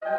I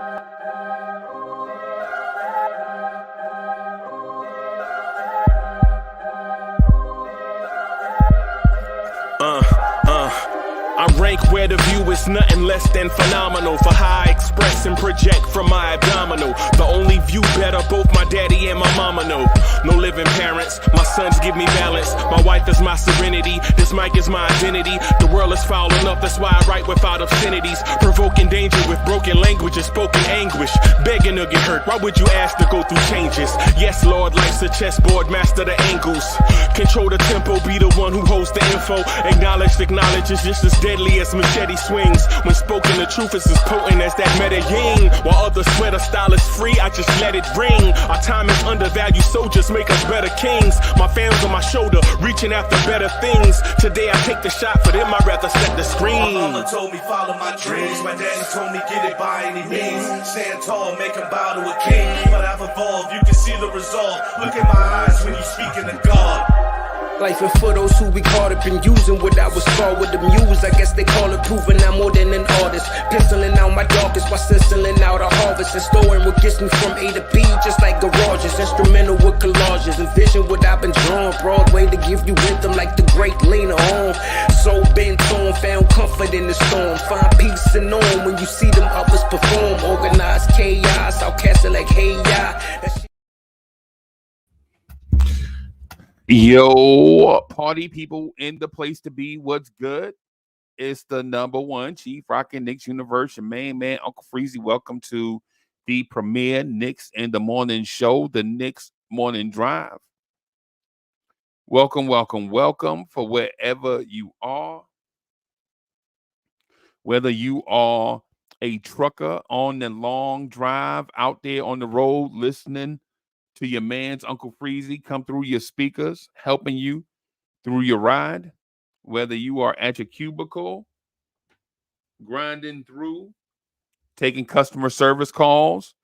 rank where the view is nothing less than phenomenal. For how I express and project from my abdominal. The only view better, both my daddy and my mama know. No living parents, my sons give me balance. My wife is my serenity, this mic is my identity. The world is foul enough, that's why I write without obscenities. Provoking danger with broken language and spoken anguish. Begging to get hurt, why would you ask to go through changes? Yes, Lord, life's a chessboard, master the angles. Control the tempo, be the one who holds the info. Acknowledge is just as deadly as machete swings. When spoken, the truth is as potent as that Medellin. While others swear the style is free, I just let it ring. Our time is undervalued, soldiers make us better kings. My fans on my shoulder, reaching after better things. Today I take the shot, for them I'd rather set the screen. My mama told me follow my dreams. My daddy told me get it by any means. Stand tall, make him bow to a king. But I've evolved, you can see the result. Look in my eyes when you speaking to God. Life and for those who be caught up in using what I was taught with the muse. I guess they call it proving I'm more than an artist. Penciling out my darkest while stenciling out a harvest. And storing what gets me from A to B, just like garages. Instrumental with collages. Envision what I've been drawing. Broadway to give you rhythm like the great Lena Horne. So bent on, found comfort in the storm. Find peace and on when you see them others perform. Organized chaos, I'll cast it like hey ya. Yo, party people in the place to be. What's good? It's the number one chief rockin' Knicks universe. Your main man, Uncle Freezie. Welcome to the premier Knicks in the morning show, the Knicks Morning Drive. Welcome, welcome, welcome for wherever you are. Whether you are a trucker on the long drive out there on the road listening to your man's Uncle Freezie come through your speakers, helping you through your ride, whether you are at your cubicle, grinding through, taking customer service calls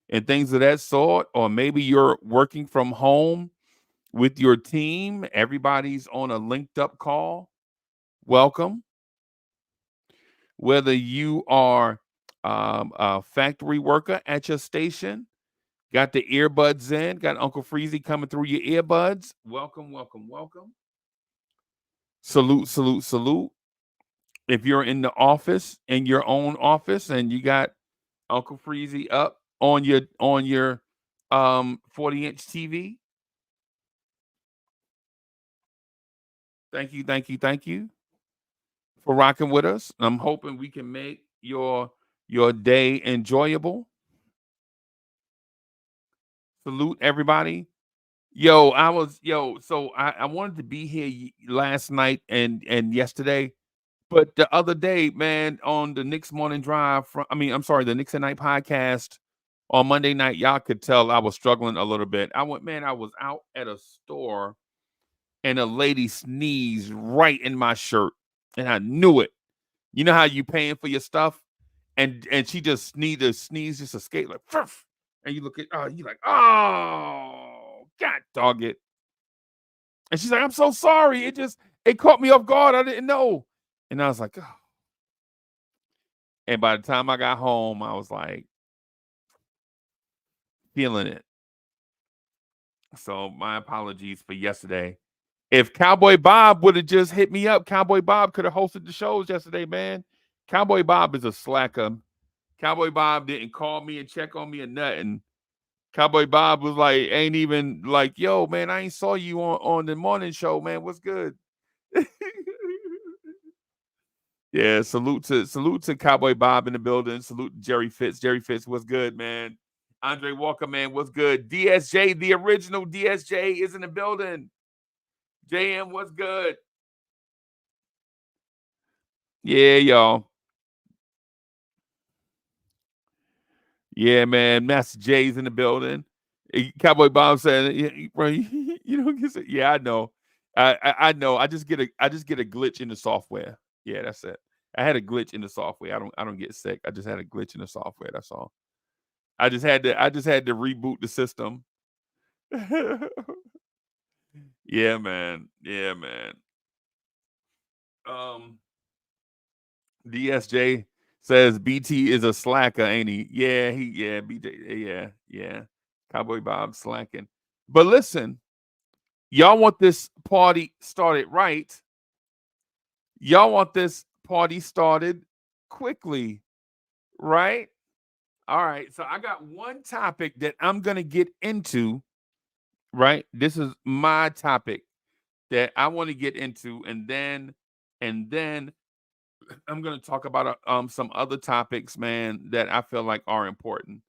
and things of that sort, or maybe you're working from home with your team. Everybody's on a linked up call. Welcome. Whether you are a factory worker at your station, got the earbuds in, got Uncle Freezie coming through your earbuds. Welcome, welcome, welcome. Salute, salute, salute. If you're in the office, in your own office, and you got Uncle Freezie up on your 40-inch TV. Thank you, thank you, thank you for rocking with us. I'm hoping we can make your day enjoyable. Salute everybody. So I wanted to be here last night and yesterday, but the other day, man, on the Knicks Morning Drive, the Knicks at Night podcast on Monday night, y'all could tell I was struggling a little bit. I was out at a store and a lady sneezed right in my shirt, and I knew it. You know how you paying for your stuff, and she just sneeze just escaped like, Purf! And you look at, you like, oh, God dog it. And she's like, I'm so sorry. It caught me off guard. I didn't know. And I was like, oh. And by the time I got home, I was like, feeling it. So my apologies for yesterday. If Cowboy Bob would have just hit me up, Cowboy Bob could have hosted the shows yesterday, man. Cowboy Bob is a slacker. Cowboy Bob didn't call me and check on me or nothing. Cowboy Bob was like, ain't even like, yo, man, I ain't saw you on the morning show, man. What's good? Yeah, salute to Cowboy Bob in the building. Salute to Jerry Fitz. Jerry Fitz, what's good, man? Andre Walker, man, what's good? DSJ, the original DSJ, is in the building. JM, what's good? Yeah, y'all. Yeah, man. Master J's in the building. Cowboy Bob said, "Bro, you know, yeah, I know. I know. I just get a glitch in the software. Yeah, that's it. I had a glitch in the software. I don't get sick. I just had a glitch in the software. That's all. I just had to reboot the system. Yeah, man. Yeah, man. DSJ Says BT is a slacker, ain't he? Yeah, BJ, yeah. Cowboy Bob slacking. But listen, y'all want this party started right. Y'all want this party started quickly, right? All right. So I got one topic that I'm gonna get into, right? This is my topic that I want to get into, and then I'm gonna talk about some other topics, man, that I feel like are important.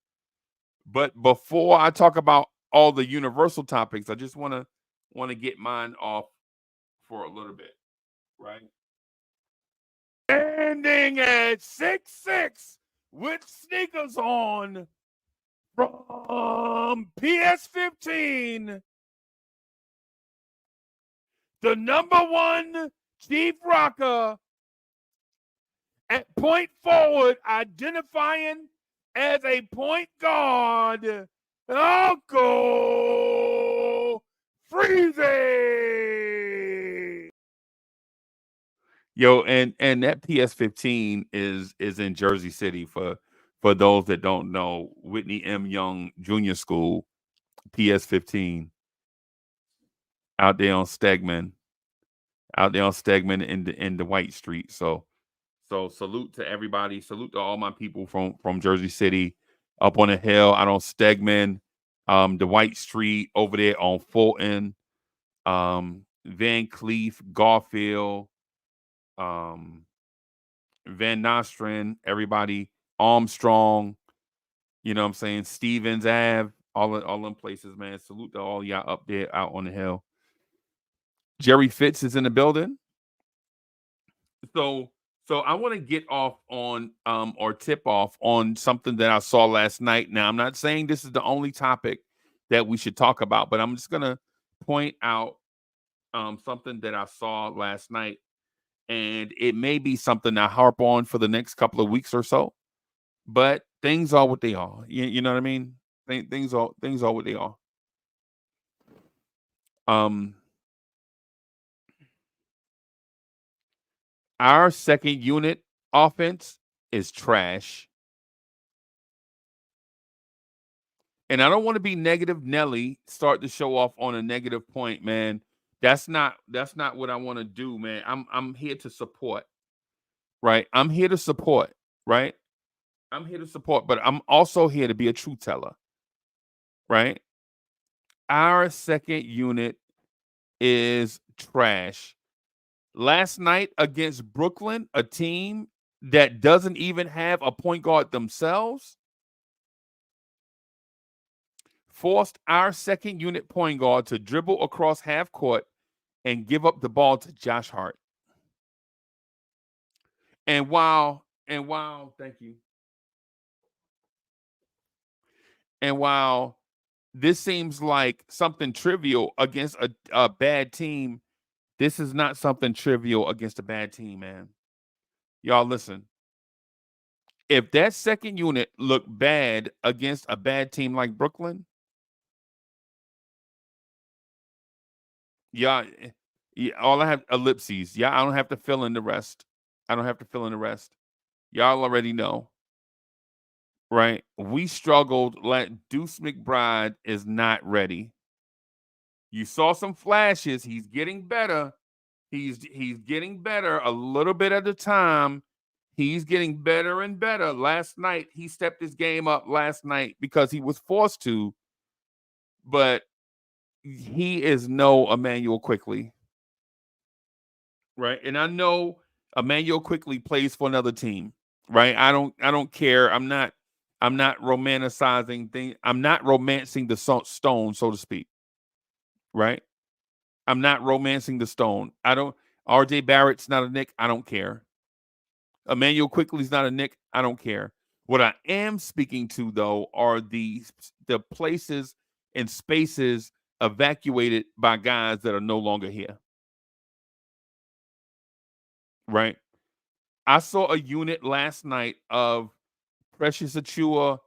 But before I talk about all the universal topics, I just wanna get mine off for a little bit, right? Standing at 6'6" with sneakers on from PS15, the number one chief rocker at point forward, identifying as a point guard, Uncle Freezie. Yo, and that PS15 is in Jersey City for those that don't know. Whitney M. Young Junior School, PS15, out there on Stegman, in the White Street. So salute to everybody. Salute to all my people from Jersey City, up on the hill, out on Stegman, the White Street over there on Fulton, Van Cleef, Garfield, um, Van Nostrand, everybody, Armstrong, you know what I'm saying, Stevens Ave, all them places, man. Salute to all y'all up there out on the hill. Jerry Fitz is in the building. So so I want to get off on or tip off on something that I saw last night. Now, I'm not saying this is the only topic that we should talk about, but I'm just gonna point out something that I saw last night, and it may be something I harp on for the next couple of weeks or so. But things are what they are. You know what I mean? Things are what they are. Um, our second unit offense is trash. And I don't want to be negative Nelly, start to show off on a negative point, man. That's not what I want to do, man. I'm here to support, right? I'm here to support, right? I'm here to support, but I'm also here to be a truth teller, right? Our second unit is trash. Last night against Brooklyn, a team that doesn't even have a point guard themselves, forced our second unit point guard to dribble across half court and give up the ball to Josh Hart. And while thank you. And while this seems like something trivial against a bad team, this is not something trivial against a bad team, man. Y'all listen. If that second unit looked bad against a bad team like Brooklyn, yeah, yeah, all I have ellipses. Yeah, I don't have to fill in the rest. I don't have to fill in the rest. Y'all already know, right? We struggled. Like Deuce McBride is not ready. You saw some flashes. He's getting better. He's getting better a little bit at a time. He's getting better and better. Last night, he stepped his game up last night because he was forced to, but he is no Emmanuel Quickly, right? And I know Emmanuel Quickly plays for another team, right? I don't care. I'm not romanticizing things. I'm not romancing the stone, so to speak, right? I'm not romancing the stone. I don't. RJ Barrett's not a Nick. I don't care. Emmanuel Quickly's not a Nick. I don't care. What I am speaking to though are the places and spaces evacuated by guys that are no longer here. Right. I saw a unit last night of Precious Achua,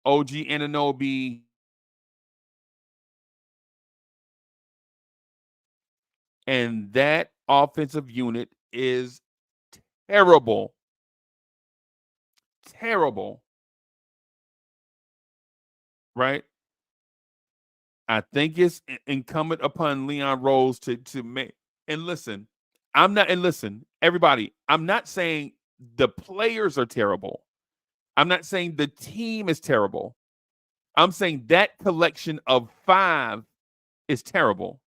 OG Ananobi, and that offensive unit is terrible. terrible, right? I think it's incumbent upon Leon Rose to make. And listen, everybody, I'm not saying the players are terrible. I'm not saying the team is terrible. I'm saying that collection of 5 is terrible.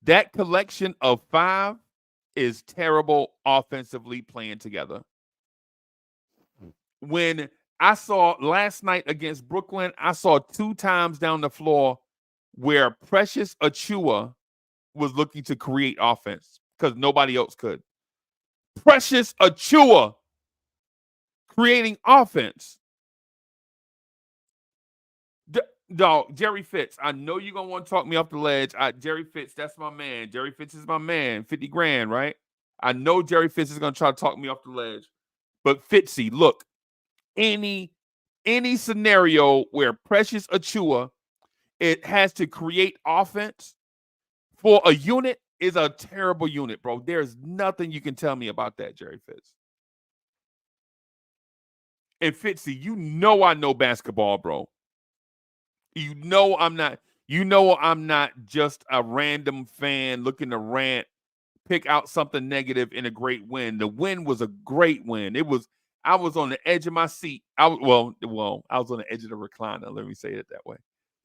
That collection of 5 is terrible offensively playing together. When I saw last night against Brooklyn, I saw 2 times down the floor where Precious Achua was looking to create offense because nobody else could. Precious Achua creating offense. Dog, Jerry Fitz. I know you're gonna want to talk me off the ledge. Jerry Fitz, that's my man. Jerry Fitz is my man. 50 grand, right? I know Jerry Fitz is gonna try to talk me off the ledge. But Fitzy, look, any scenario where Precious Achua it has to create offense for a unit is a terrible unit, bro. There's nothing you can tell me about that, Jerry Fitz. And Fitzy, you know I know basketball, bro. You know I'm not just a random fan looking to rant, pick out something negative in a great win. The win was a great win. I was on the edge of my seat. I was on the edge of the recliner. Let me say it that way.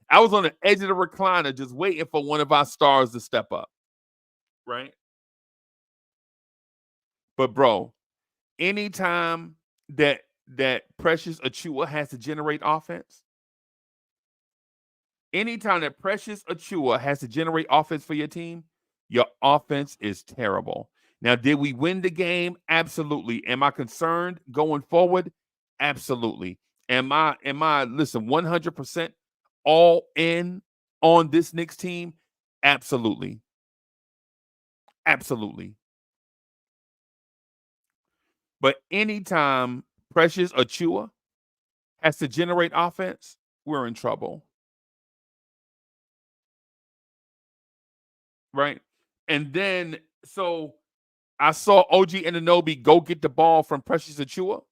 I was on the edge of the recliner just waiting for one of our stars to step up. Right? But bro, anytime that Precious Achua has to generate offense, anytime that Precious Achua has to generate offense for your team, your offense is terrible. Now, did we win the game? Absolutely. Am I concerned going forward? Absolutely. Am I listen 100% all in on this Knicks team? Absolutely. Absolutely. But anytime Precious Achua has to generate offense, we're in trouble. Right? And then, so I saw OG Anunoby go get the ball from Precious Achua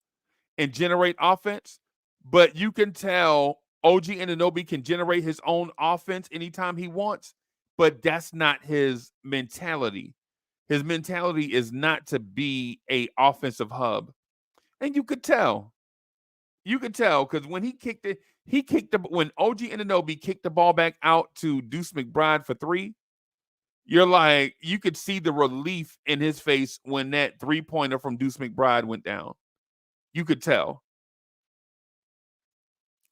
and generate offense, but you can tell OG Anunoby can generate his own offense anytime he wants, but that's not his mentality. His mentality is not to be a offensive hub. And you could tell. You could tell because when when OG Anunoby kicked the ball back out to Deuce McBride for 3, you're like, you could see the relief in his face when that 3-pointer from Deuce McBride went down. You could tell.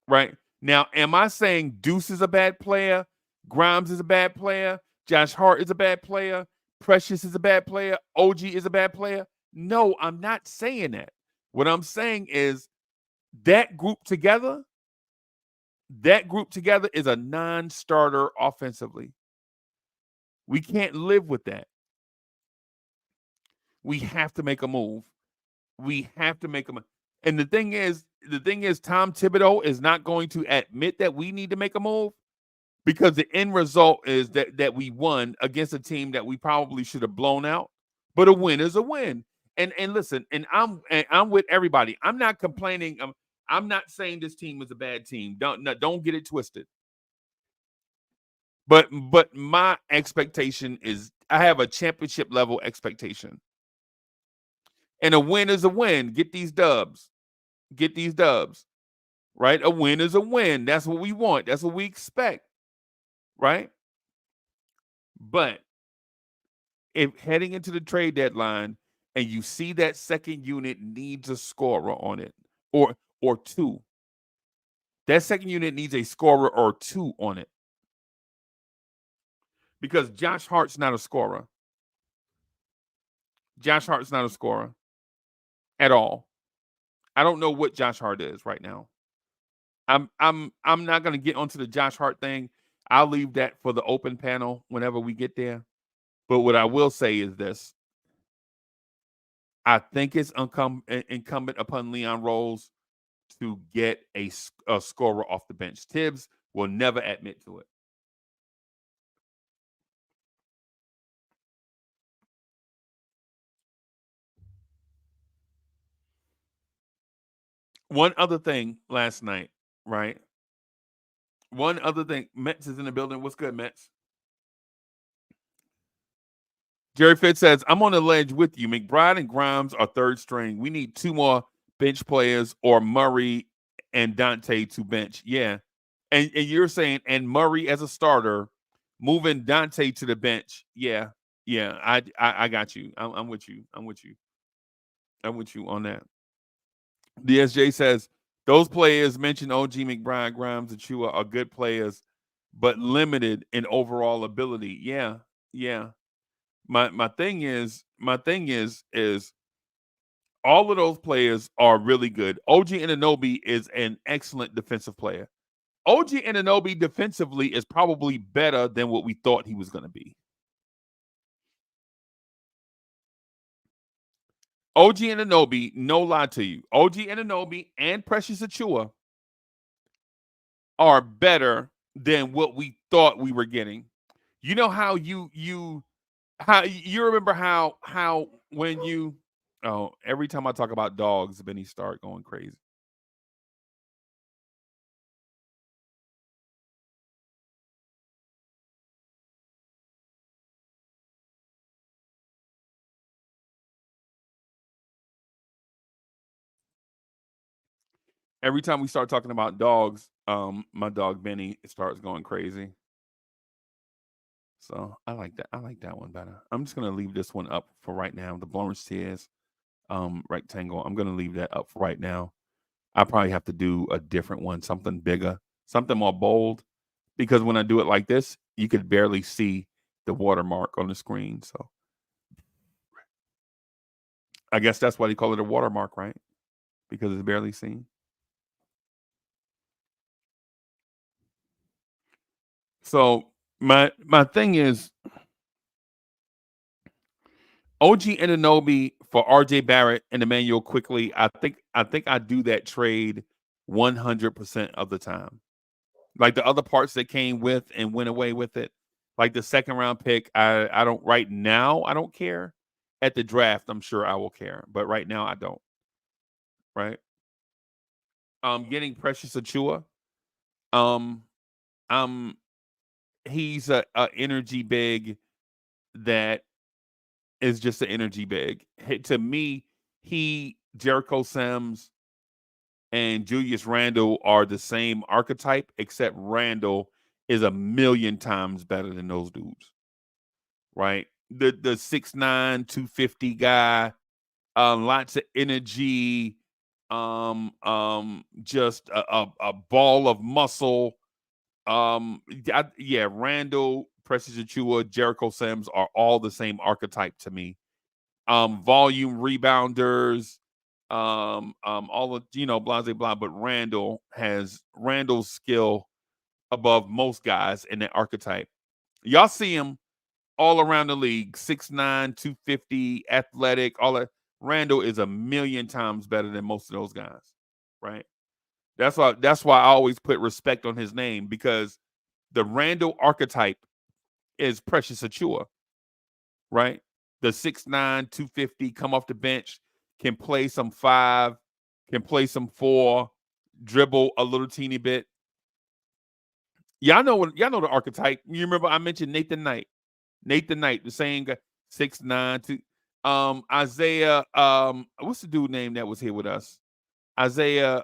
Right? Now, am I saying Deuce is a bad player? Grimes is a bad player? Josh Hart is a bad player? Precious is a bad player? OG is a bad player? No, I'm not saying that. What I'm saying is that group together is a non-starter offensively. We can't live with that. We have to make a move. We have to make a move. And the thing is, Tom Thibodeau is not going to admit that we need to make a move because the end result is that we won against a team that we probably should have blown out. But a win is a win. And listen, and I'm with everybody. I'm not complaining. I'm not saying this team is a bad team. Don't get it twisted. But my expectation is I have a championship level expectation. And a win is a win. Get these dubs. Right? A win is a win. That's what we want. That's what we expect. Right? But if heading into the trade deadline and you see that second unit needs a scorer on it or 2. That second unit needs a scorer or 2 on it. Because Josh Hart's not a scorer. Josh Hart's not a scorer at all. I don't know what Josh Hart is right now. I'm not going to get onto the Josh Hart thing. I'll leave that for the open panel whenever we get there. But what I will say is this. I think it's incumbent upon Leon Rose to get a scorer off the bench. Tibbs will never admit to it. One other thing last night, right? One other thing. Mets is in the building. What's good, Mets? Jerry Fitz says, I'm on the ledge with you. McBride and Grimes are third string. We need two more bench players or Murray and Dante to bench. Yeah. And you're saying, and Murray as a starter, moving Dante to the bench. Yeah. Yeah. I got you. I'm with you. I'm with you. I'm with you on that. DSJ says, those players mentioned OG McBride, Grimes, and Chua are good players, but limited in overall ability. Yeah. Yeah. My thing is all of those players are really good. OG Anunoby is an excellent defensive player. OG Anunoby defensively is probably better than what we thought he was going to be. OG Anunoby, no lie to you, OG Anunoby and Precious Achua are better than what we thought we were getting. You know how you remember how when you every time I talk about dogs, Benny start going crazy. Every time we start talking about dogs, my dog Benny starts going crazy. So I like that. I like that one better. I'm just gonna leave this one up for right now. The Blorange Tears rectangle. I'm gonna leave that up for right now. I probably have to do a different one, something bigger, something more bold, because when I do it like this, you could barely see the watermark on the screen. So I guess that's why they call it a watermark, right? Because it's barely seen. So my thing is OG Anunoby for RJ Barrett and Emmanuel quickly. I think I do that trade 100% of the time. Like the other parts that came with and went away with it, like the second round pick, I don't right now. I don't care. At the draft, I'm sure I will care, but right now I don't. Right. Getting Precious Achua. Um, um, he's a energy big that is just an energy big. To me, Jericho Sims, and Julius Randle are the same archetype, except Randle is a million times better than those dudes, right? The 6'9", 250 guy, lots of energy, just a ball of muscle. Yeah, Randle, Precious Achua, Jericho Sims are all the same archetype to me. Volume rebounders, all of blah blah blah. But Randall's skill above most guys in that archetype. Y'all see him all around the league, 6'9", 250, athletic, all that. Randall is a million times better than most of those guys, right? That's why I always put respect on his name, because the Randall archetype is Precious Achua, right? The 6'9", 250, come off the bench, can play some five, can play some four, dribble a little teeny bit. Y'all know the archetype. You remember I mentioned Nathan Knight. Nathan Knight, the same guy, 6'9", Isaiah, what's the dude name that was here with us? Isaiah,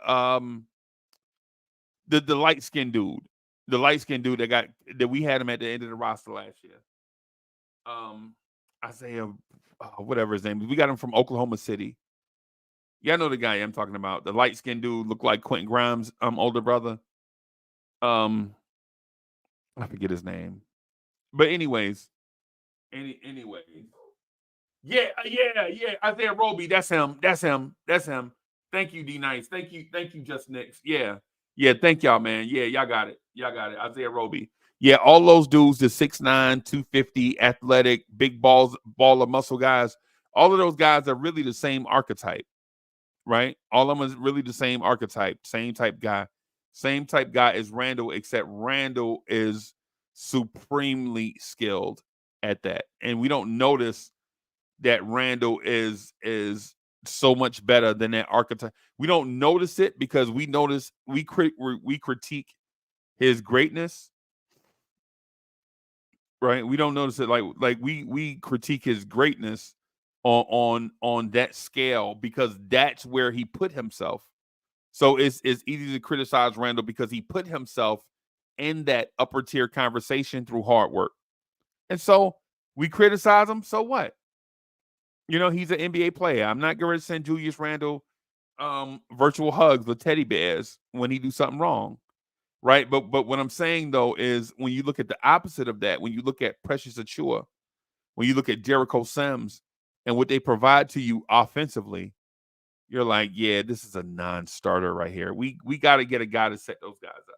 the light skinned dude. The light skinned dude that we had him at the end of the roster last year. Isaiah, whatever his name is. We got him from Oklahoma City. Yeah, I know the guy I'm talking about. The light skinned dude looked like Quentin Grimes' older brother. I forget his name. But anyways. Yeah. Isaiah Roby, that's him. Thank you, D Nice. Thank you, Just Knicks. Yeah. Yeah, thank y'all, man. Yeah, y'all got it. Isaiah Roby. Yeah, all those dudes, the 6'9", 250, athletic, big ball of muscle guys, all of those guys are really the same archetype, right? All of them is really the same archetype, same type guy. Same type guy as Randall, except Randall is supremely skilled at that. And we don't notice that Randall is so much better than that archetype. We don't notice it because we critique his greatness, right? We don't notice it like we critique his greatness on that scale because that's where he put himself. So it's easy to criticize Randall because he put himself in that upper tier conversation through hard work. And so we criticize him. So what? You know, he's an NBA player. I'm not going to send Julius Randle virtual hugs with teddy bears when he do something wrong. Right. But what I'm saying, though, is when you look at the opposite of that, when you look at Precious Achua, when you look at Jericho Sims and what they provide to you offensively, you're like, yeah, this is a non-starter right here. We got to get a guy to set those guys up.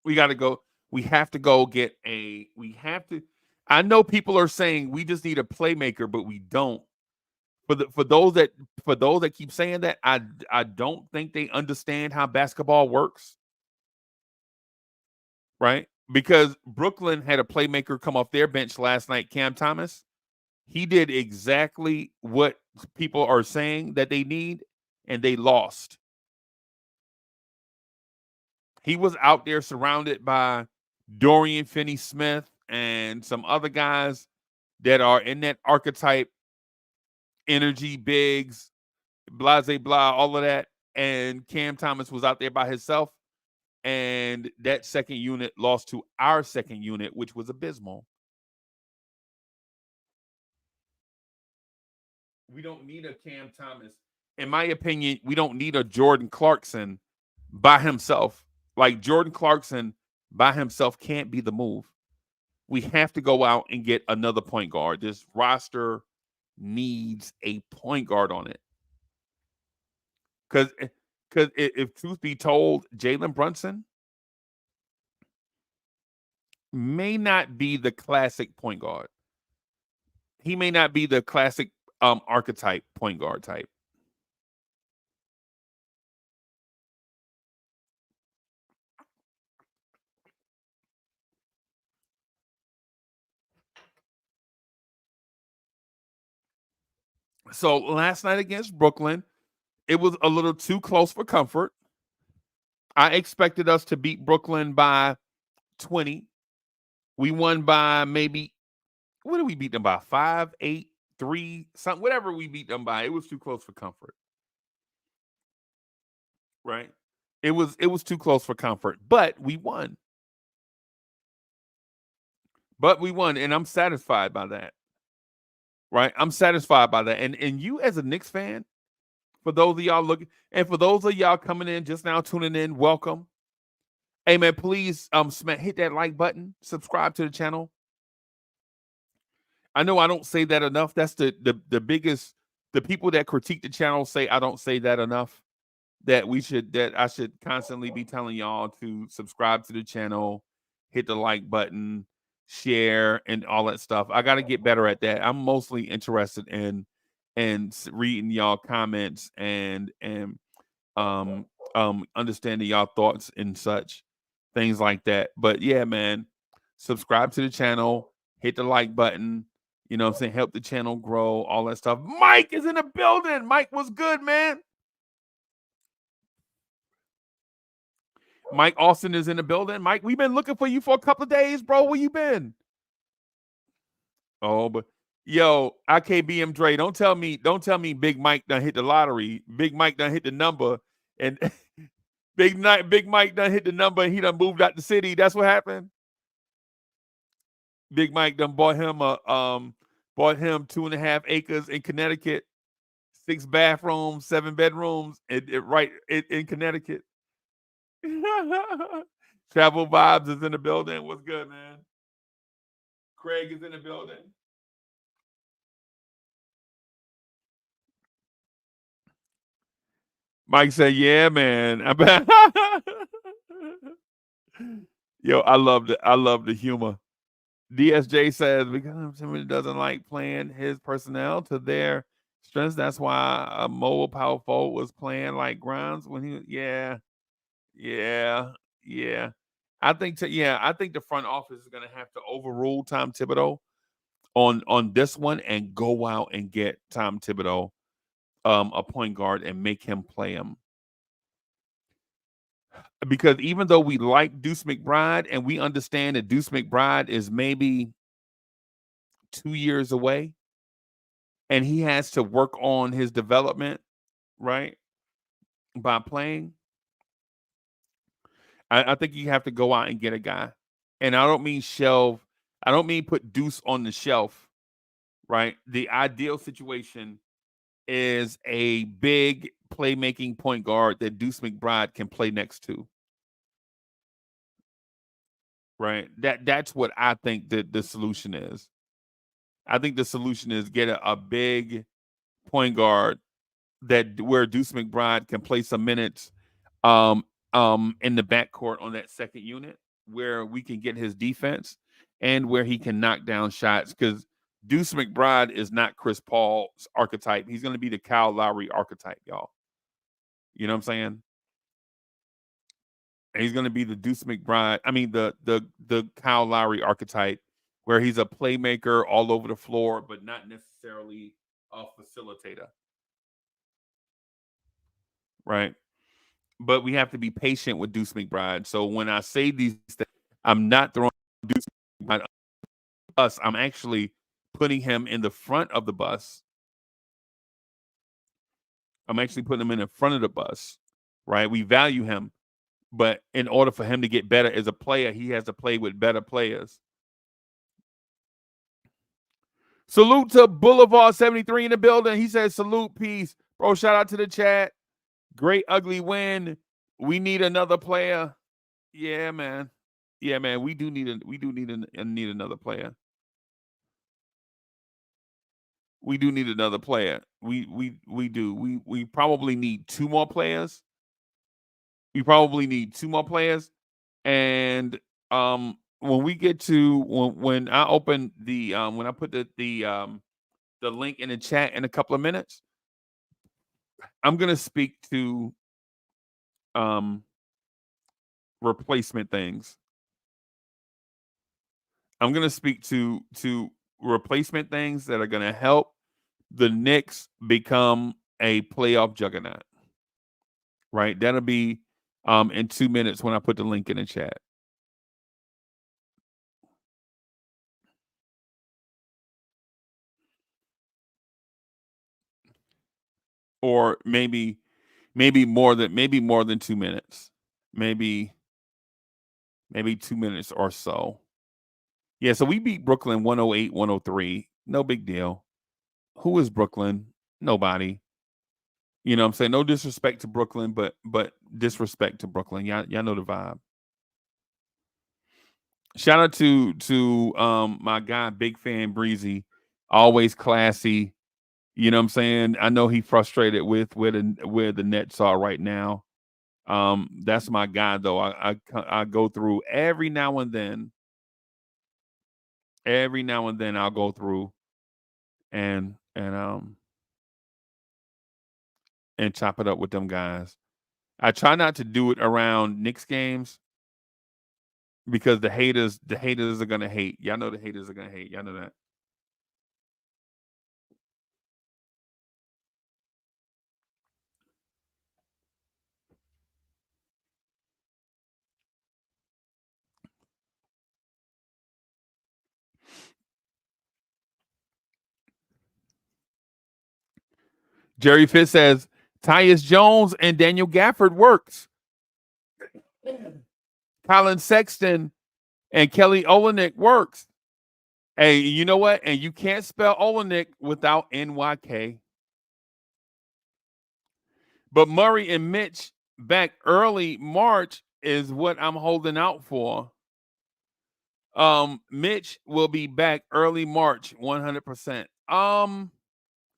We got to go. We have to go get I know people are saying we just need a playmaker, but we don't. For those that keep saying that, I don't think they understand how basketball works. Right? Because Brooklyn had a playmaker come off their bench last night, Cam Thomas. He did exactly what people are saying that they need, and they lost. He was out there surrounded by Dorian Finney-Smith and some other guys that are in that archetype, energy, bigs, blah, blah, all of that. And Cam Thomas was out there by himself. And that second unit lost to our second unit, which was abysmal. We don't need a Cam Thomas. In my opinion, we don't need a Jordan Clarkson by himself. Like Jordan Clarkson by himself can't be the move. We have to go out and get another point guard. This roster needs a point guard on it. Because if truth be told, Jalen Brunson may not be the classic point guard. He may not be the classic archetype point guard type. So last night against Brooklyn, it was a little too close for comfort. I expected us to beat Brooklyn by 20. We won by maybe, what did we beat them by? 5, 8, 3, something, whatever we beat them by. It was too close for comfort. Right? It was too close for comfort, but we won. And I'm satisfied by that. Right? I'm satisfied by that. And you as a Knicks fan, for those of y'all looking, and for those of y'all coming in just now tuning in, welcome. Hey man, please hit that like button, subscribe to the channel. I know I don't say that enough. That's the biggest, the people that critique the channel say I don't say that enough. That I should constantly be telling y'all to subscribe to the channel, hit the like button, share, and all that stuff. I got to get better at that. I'm mostly interested in reading y'all comments and understanding y'all thoughts and such things like that. But yeah, man, subscribe to the channel, hit the like button. You know what I'm saying? Help the channel grow, all that stuff. Mike is in the building. Mike, was good, man? Mike Austin is in the building. Mike, we've been looking for you for a couple of days, bro. Where you been? Oh, but yo, IKBM Dre, don't tell me Big Mike done hit the lottery. Big Mike done hit the number, and Big Mike done hit the number, and he done moved out the city. That's what happened. Big Mike done bought him 2.5 acres in Connecticut, 6 bathrooms, 7 bedrooms, in Connecticut. Travel Vibes is in the building. What's good, man? Craig is in the building. Mike said, "Yeah, man." Yo, I love the humor. DSJ says because somebody doesn't like playing his personnel to their strengths. That's why a mobile power forward was playing like Grimes when he. Yeah. I think the front office is going to have to overrule Tom Thibodeau on this one and go out and get Tom Thibodeau a point guard and make him play him. Because even though we like Deuce McBride and we understand that Deuce McBride is maybe 2 years away and he has to work on his development, right? By playing, I think you have to go out and get a guy. And I don't mean shelve, I don't mean put Deuce on the shelf, right? The ideal situation is a big playmaking point guard that Deuce McBride can play next to. Right? That's what I think that the solution is. I think the solution is get a big point guard that where Deuce McBride can play some minutes in the backcourt on that second unit where we can get his defense and where he can knock down shots because Deuce McBride is not Chris Paul's archetype. He's going to be the Kyle Lowry archetype, y'all. You know what I'm saying? And he's going to be the Deuce McBride. I mean, the Kyle Lowry archetype, where he's a playmaker all over the floor, but not necessarily a facilitator. Right? But we have to be patient with Deuce McBride. So when I say these things, I'm not throwing Deuce McBride under the bus. I'm actually putting him in the front of the bus. I'm actually putting him in the front of the bus. Right? We value him. But in order for him to get better as a player, he has to play with better players. Salute to Boulevard 73 in the building. He says, salute, peace. Bro, shout out to the chat. Great ugly win. We need another player. Yeah, man. Yeah, man. We do need another player. We do need another player. We do. We probably need 2 more players. We probably need 2 more players. And when we get to when I open the when I put the link in the chat in a couple of minutes, I'm gonna speak to replacement things. I'm gonna speak to replacement things that are gonna help the Knicks become a playoff juggernaut. Right? That'll be in 2 minutes when I put the link in the chat. Or maybe more than 2 minutes. Maybe 2 minutes or so. Yeah, so we beat Brooklyn 108-103. No big deal. Who is Brooklyn? Nobody. You know what I'm saying? No disrespect to Brooklyn, but disrespect to Brooklyn. Y'all know the vibe. Shout out to my guy, big fan Breezy, always classy. You know what I'm saying? I know he frustrated with where the Nets are right now. That's my guy though. I go through every now and then. Every now and then I'll go through and chop it up with them guys. I try not to do it around Knicks games because the haters are gonna hate. Y'all know the haters are gonna hate. Y'all know that. Jerry Fitz says Tyus Jones and Daniel Gafford works. Colin Sexton and Kelly Olynyk works. Hey, you know what? And you can't spell Olynyk without NYK. But Murray and Mitch back early March is what I'm holding out for. Mitch will be back early March, 100%.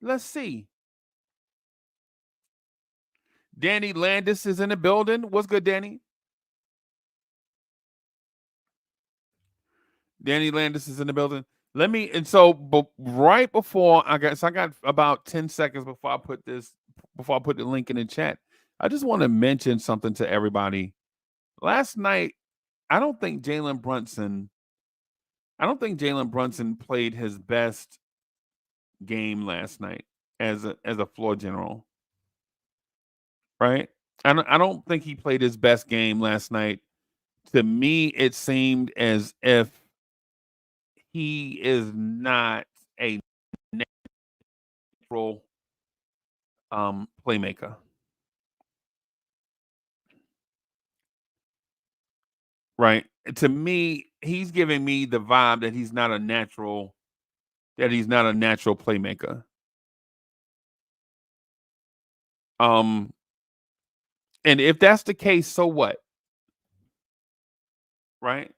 Let's see. Danny Landis is in the building. What's good, Danny? Danny Landis is in the building. Right before I got about 10 seconds before I put the link in the chat. I just want to mention something to everybody. Last night, I don't think Jalen Brunson I don't think Jalen Brunson played his best game last night as a floor general, right? I don't think he played his best game last night. To me, it seemed as if he is not a natural playmaker. Right. To me, he's giving me the vibe that he's not a natural playmaker. Um and if that's the case, so what? Right?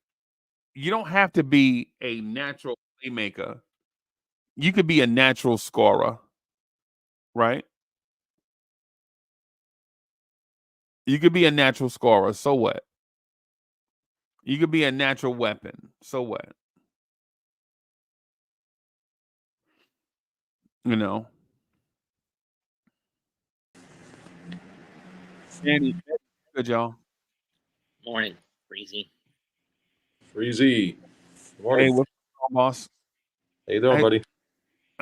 You don't have to be a natural playmaker. You could be a natural scorer, right? You could be a natural scorer, so what? You could be a natural weapon, so what? You know. Sandy, good y'all. Morning, Freezie. Freezie. Good morning. Hey, what's up, boss? How you doing, Hey, buddy?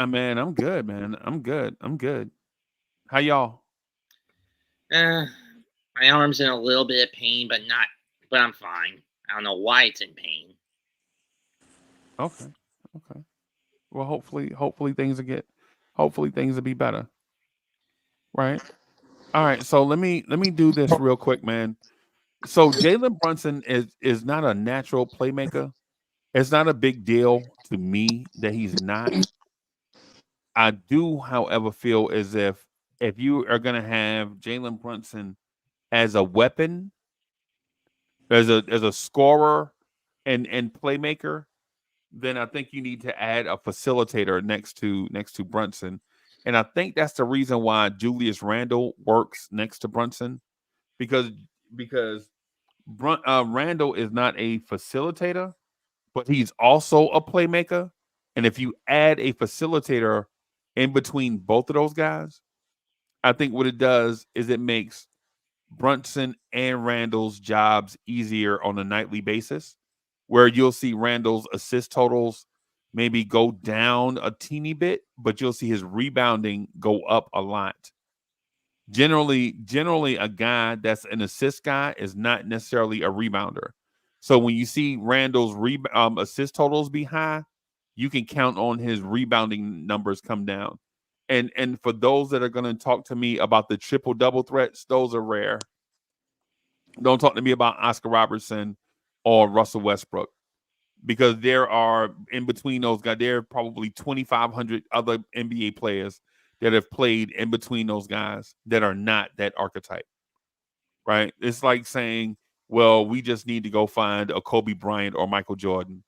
man, I'm good, man. I'm good. How y'all? My arm's in a little bit of pain, but I'm fine. I don't know why it's in pain. Okay. Well, hopefully things will be better. Right. All right. So let me do this real quick, man. So Jalen Brunson is not a natural playmaker. It's not a big deal to me that he's not. I do, however, feel as if you are gonna have Jalen Brunson as a weapon, as a scorer and playmaker, then I think you need to add a facilitator next to Brunson. And I think that's the reason why Julius Randle works next to Brunson because Randle is not a facilitator, but he's also a playmaker. And if you add a facilitator in between both of those guys, I think what it does is it makes Brunson and Randle's jobs easier on a nightly basis, where you'll see Randle's assist totals maybe go down a teeny bit, but you'll see his rebounding go up a lot. Generally, a guy that's an assist guy is not necessarily a rebounder. So when you see Randle's assist totals be high, you can count on his rebounding numbers come down. And for those that are going to talk to me about the triple double threats, those are rare. Don't talk to me about Oscar Robertson or Russell Westbrook because there are in between those guys, there are probably 2,500 other NBA players that have played in between those guys that are not that archetype, right? It's like saying, well, we just need to go find a Kobe Bryant or Michael Jordan.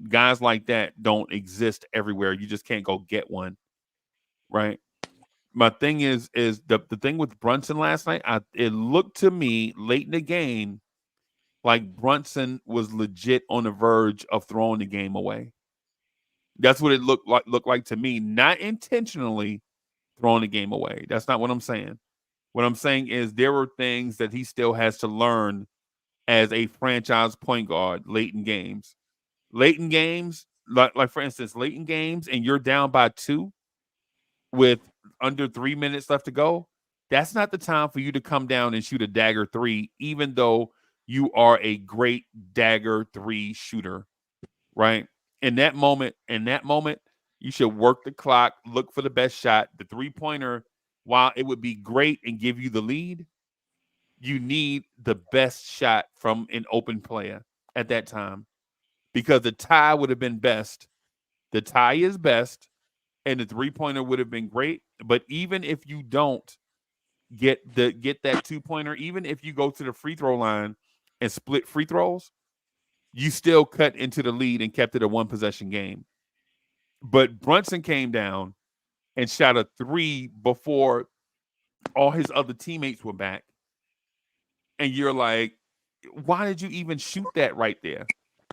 Guys like that don't exist everywhere. You just can't go get one, right? My thing is the thing with Brunson last night, it looked to me late in the game like Brunson was legit on the verge of throwing the game away. That's what it looked like to me, not intentionally throwing the game away. That's not what I'm saying. What I'm saying is there were things that he still has to learn as a franchise point guard late in games. Late in games, like for instance, late in games, and you're down by 2 with under 3 minutes left to go. That's not the time for you to come down and shoot a dagger 3, even though you are a great dagger 3 shooter, right? In that moment, you should work the clock, look for the best shot. The 3-pointer, while it would be great and give you the lead, you need the best shot from an open player at that time because the tie would have been best. The tie is best, and the 3-pointer would have been great. But even if you don't get that 2-pointer, even if you go to the free throw line and split free throws, you still cut into the lead and kept it a 1-possession game. But Brunson came down and shot a 3 before all his other teammates were back. And you're like, why did you even shoot that right there?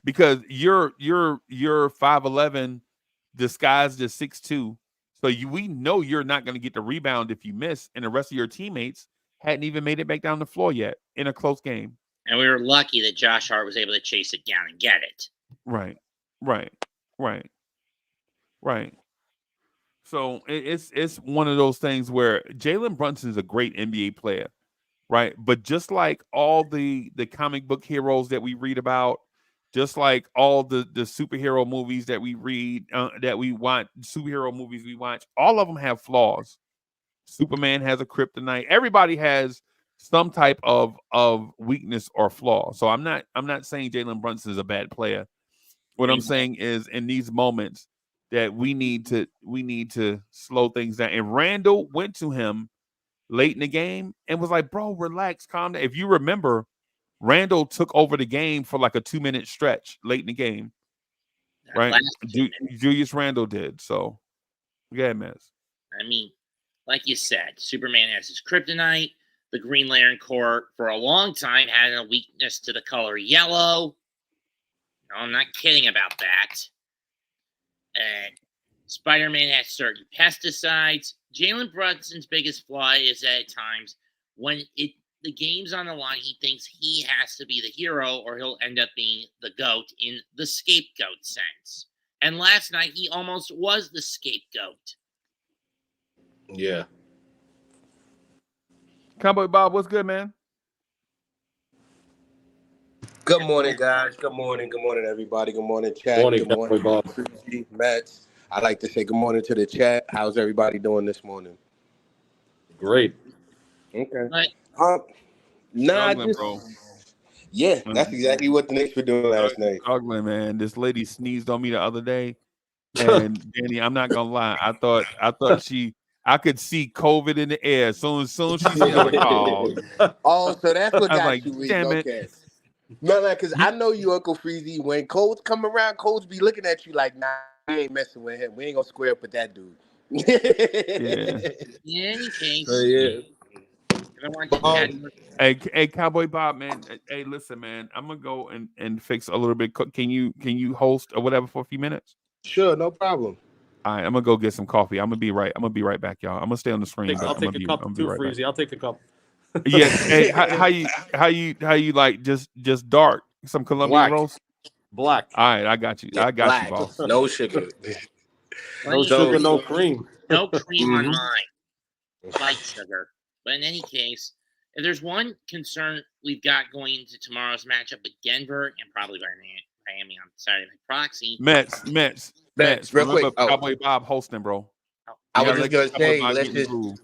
Because you're 5'11 disguised as 6'2. So we know you're not going to get the rebound if you miss, and the rest of your teammates hadn't even made it back down the floor yet in a close game. And we were lucky that Josh Hart was able to chase it down and get it. Right. Right. Right. Right. So it's one of those things where Jalen Brunson is a great NBA player, right? But just like all the comic book heroes that we read about, just like all the superhero movies that we read, that we watch, superhero movies we watch, all of them have flaws. Superman has a kryptonite. Everybody has some type of weakness or flaw. So I'm not saying Jalen Brunson is a bad player. What I'm saying is in these moments that we need to slow things down. And Randall went to him late in the game and was like, "Bro, relax, calm down." If you remember, Randall took over the game for like a 2-minute stretch late in the game, right? Last 2 minutes. Julius Randall did. So, yeah, man. I mean, like you said, Superman has his kryptonite. The Green Lantern Corps, for a long time, had a weakness to the color yellow. No, I'm not kidding about that. And Spider-Man has certain pesticides. Jalen Brunson's biggest flaw is that at times when the game's on the line, he thinks he has to be the hero or he'll end up being the GOAT in the scapegoat sense. And last night, he almost was the scapegoat. Yeah. Cowboy Bob, what's good, man? Good morning, guys. Good morning. Good morning, everybody. Good morning, chat. Morning, Good morning, Cowboy Bob. Freezie, Mets. I'd like to say good morning to the chat. How's everybody doing this morning? Great. Okay. But Nah, Struggling, just bro. yeah, that's exactly what the Knicks were doing last night. Struggling, man. This lady sneezed on me the other day, and Danny, I'm not gonna lie. I thought I could see COVID in the air. Soon as she sneezed, I was like, oh. Oh, so that's what I was got like, you weak. damn it. Okay. No, because I know you, Uncle Freezie. When Coles come around, Coles be looking at you like, nah, we ain't messing with him. We ain't gonna square up with that dude. Yeah. in any case, Yeah. I want to add Hey, Cowboy Bob, man. Hey, listen, man. I'm gonna go and fix a little bit. Can you host or whatever for a few minutes? Sure, no problem. All right, I'm gonna go get some coffee. I'm gonna be right back, y'all. I'm gonna stay on the screen. I'll take a cup I'm too, right back. Freezie. I'll take a cup. Yeah. Hey, how you like just dark some Colombian Black. roast? Black. All right, I got you. Yeah, I got black, you, boss. no sugar. No sugar, no cream. no cream on Mhm. mine. Light sugar. But in any case, if there's one concern we've got going into tomorrow's matchup with Denver and probably Miami on Saturday by proxy. Mets. Real Remember, quick. Oh, Cowboy Bob hosting, bro. I You was gotta just let gonna Cowboy say, Bob let's get in the just groove.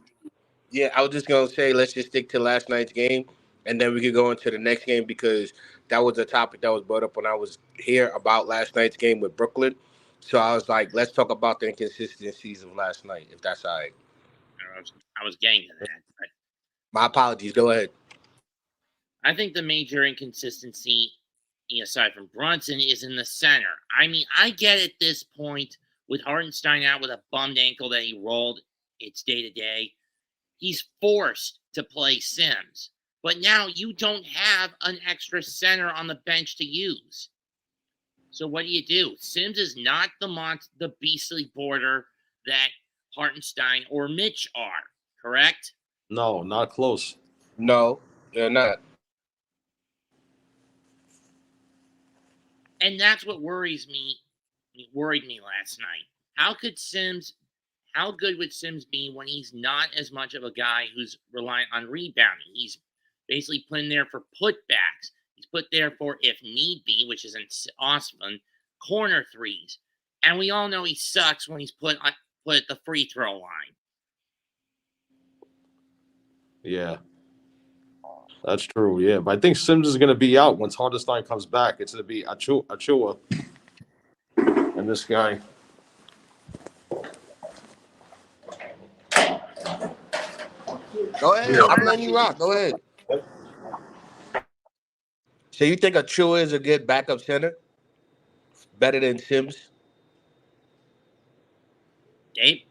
yeah, I was just gonna say, let's just stick to last night's game, and then we could go into the next game because that was a topic that was brought up when I was here about last night's game with Brooklyn. So I was like, let's talk about the inconsistencies of last night, if that's all right. I was getting to that, but My apologies. Go ahead. I think the major inconsistency, aside from Brunson, is in the center. I mean, I get at this point with Hartenstein out with a bummed ankle that he rolled, it's day to day. He's forced to play Sims. But now you don't have an extra center on the bench to use. So what do? Sims is not the beastly border that Hartenstein or Mitch are, correct? No, not close. No, they're not. And that's what worried me last night. How good would Sims be when he's not as much of a guy who's reliant on rebounding? He's basically put in there for putbacks. He's put there for, if need be, which is awesome, corner threes. And we all know he sucks when he's put at the free throw line. Yeah. That's true, yeah. But I think Sims is going to be out once Hartenstein comes back. It's going to be Achua and this guy. Go ahead. I'm letting you rock. Go ahead. So you think Achua is a good backup center? Better than Sims? Dave?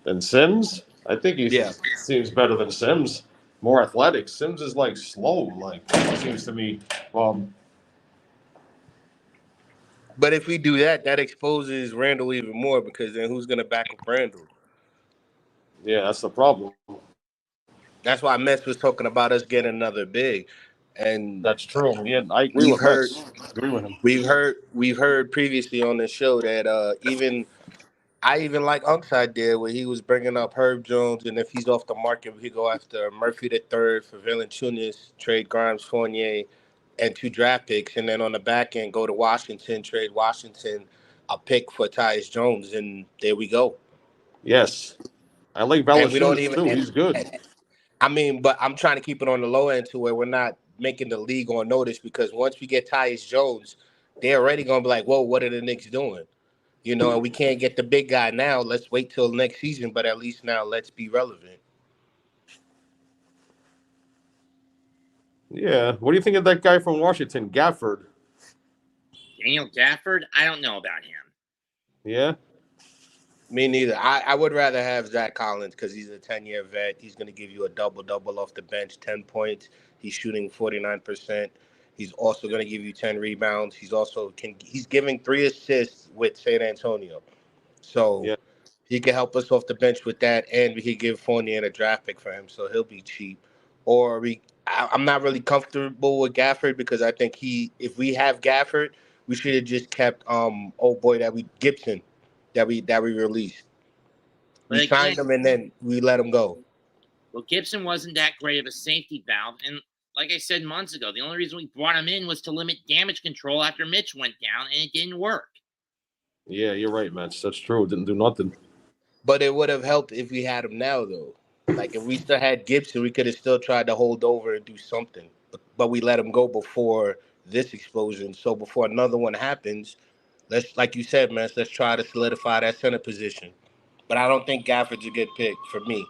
Than Sims? I think he Yeah. seems better than Sims. More athletic. Sims is like slow, like it seems to me. But if we do that, that exposes Randall even more because then who's going to back up Randall? Yeah, that's the problem. That's why Mets was talking about us getting another big. And That's true. Yeah, I agree we've with heard Max. Agree with him. we've heard previously on the show that even I even like Unk's idea where he was bringing up Herb Jones, and if he's off the market, we could go after Murphy the third for Valanciunas, trade Grimes, Fournier, and 2 draft picks, and then on the back end go to Washington, trade Washington a pick for Tyus Jones, and there we go. Yes, I like And we don't Valanciunas even. too. He's good. I mean, but I'm trying to keep it on the low end to where we're not making the league on notice because once we get Tyus Jones, they're already gonna be like, "Whoa, what are the Knicks doing?" You know, and we can't get the big guy now. Let's wait till next season, but at least now let's be relevant. Yeah. What do you think of that guy from Washington, Gafford? Daniel Gafford, I don't know about him. Yeah. Me neither. I would rather have Zach Collins because he's a 10-year vet. He's going to give you a double off the bench, 10 points. He's shooting 49%. He's also going to give you 10 rebounds. He's giving 3 assists with San Antonio. So Yeah. he can help us off the bench with that, and we could give Fournier a draft pick for him, so he'll be cheap. Or I'm not really comfortable with Gafford because I think if we have Gafford, we should have just kept Gibson that we released. We But again, signed him and then we let him go. well, Gibson wasn't that great of a safety valve, and like I said months ago, the only reason we brought him in was to limit damage control after Mitch went down, and it didn't work. Yeah, you're right, Max. That's true. Didn't do nothing. But it would have helped if we had him now, though. Like if we still had Gibson, we could have still tried to hold over and do something. But we let him go before this explosion. So before another one happens, like you said, man, let's try to solidify that center position. But I don't think Gafford's a good pick for me.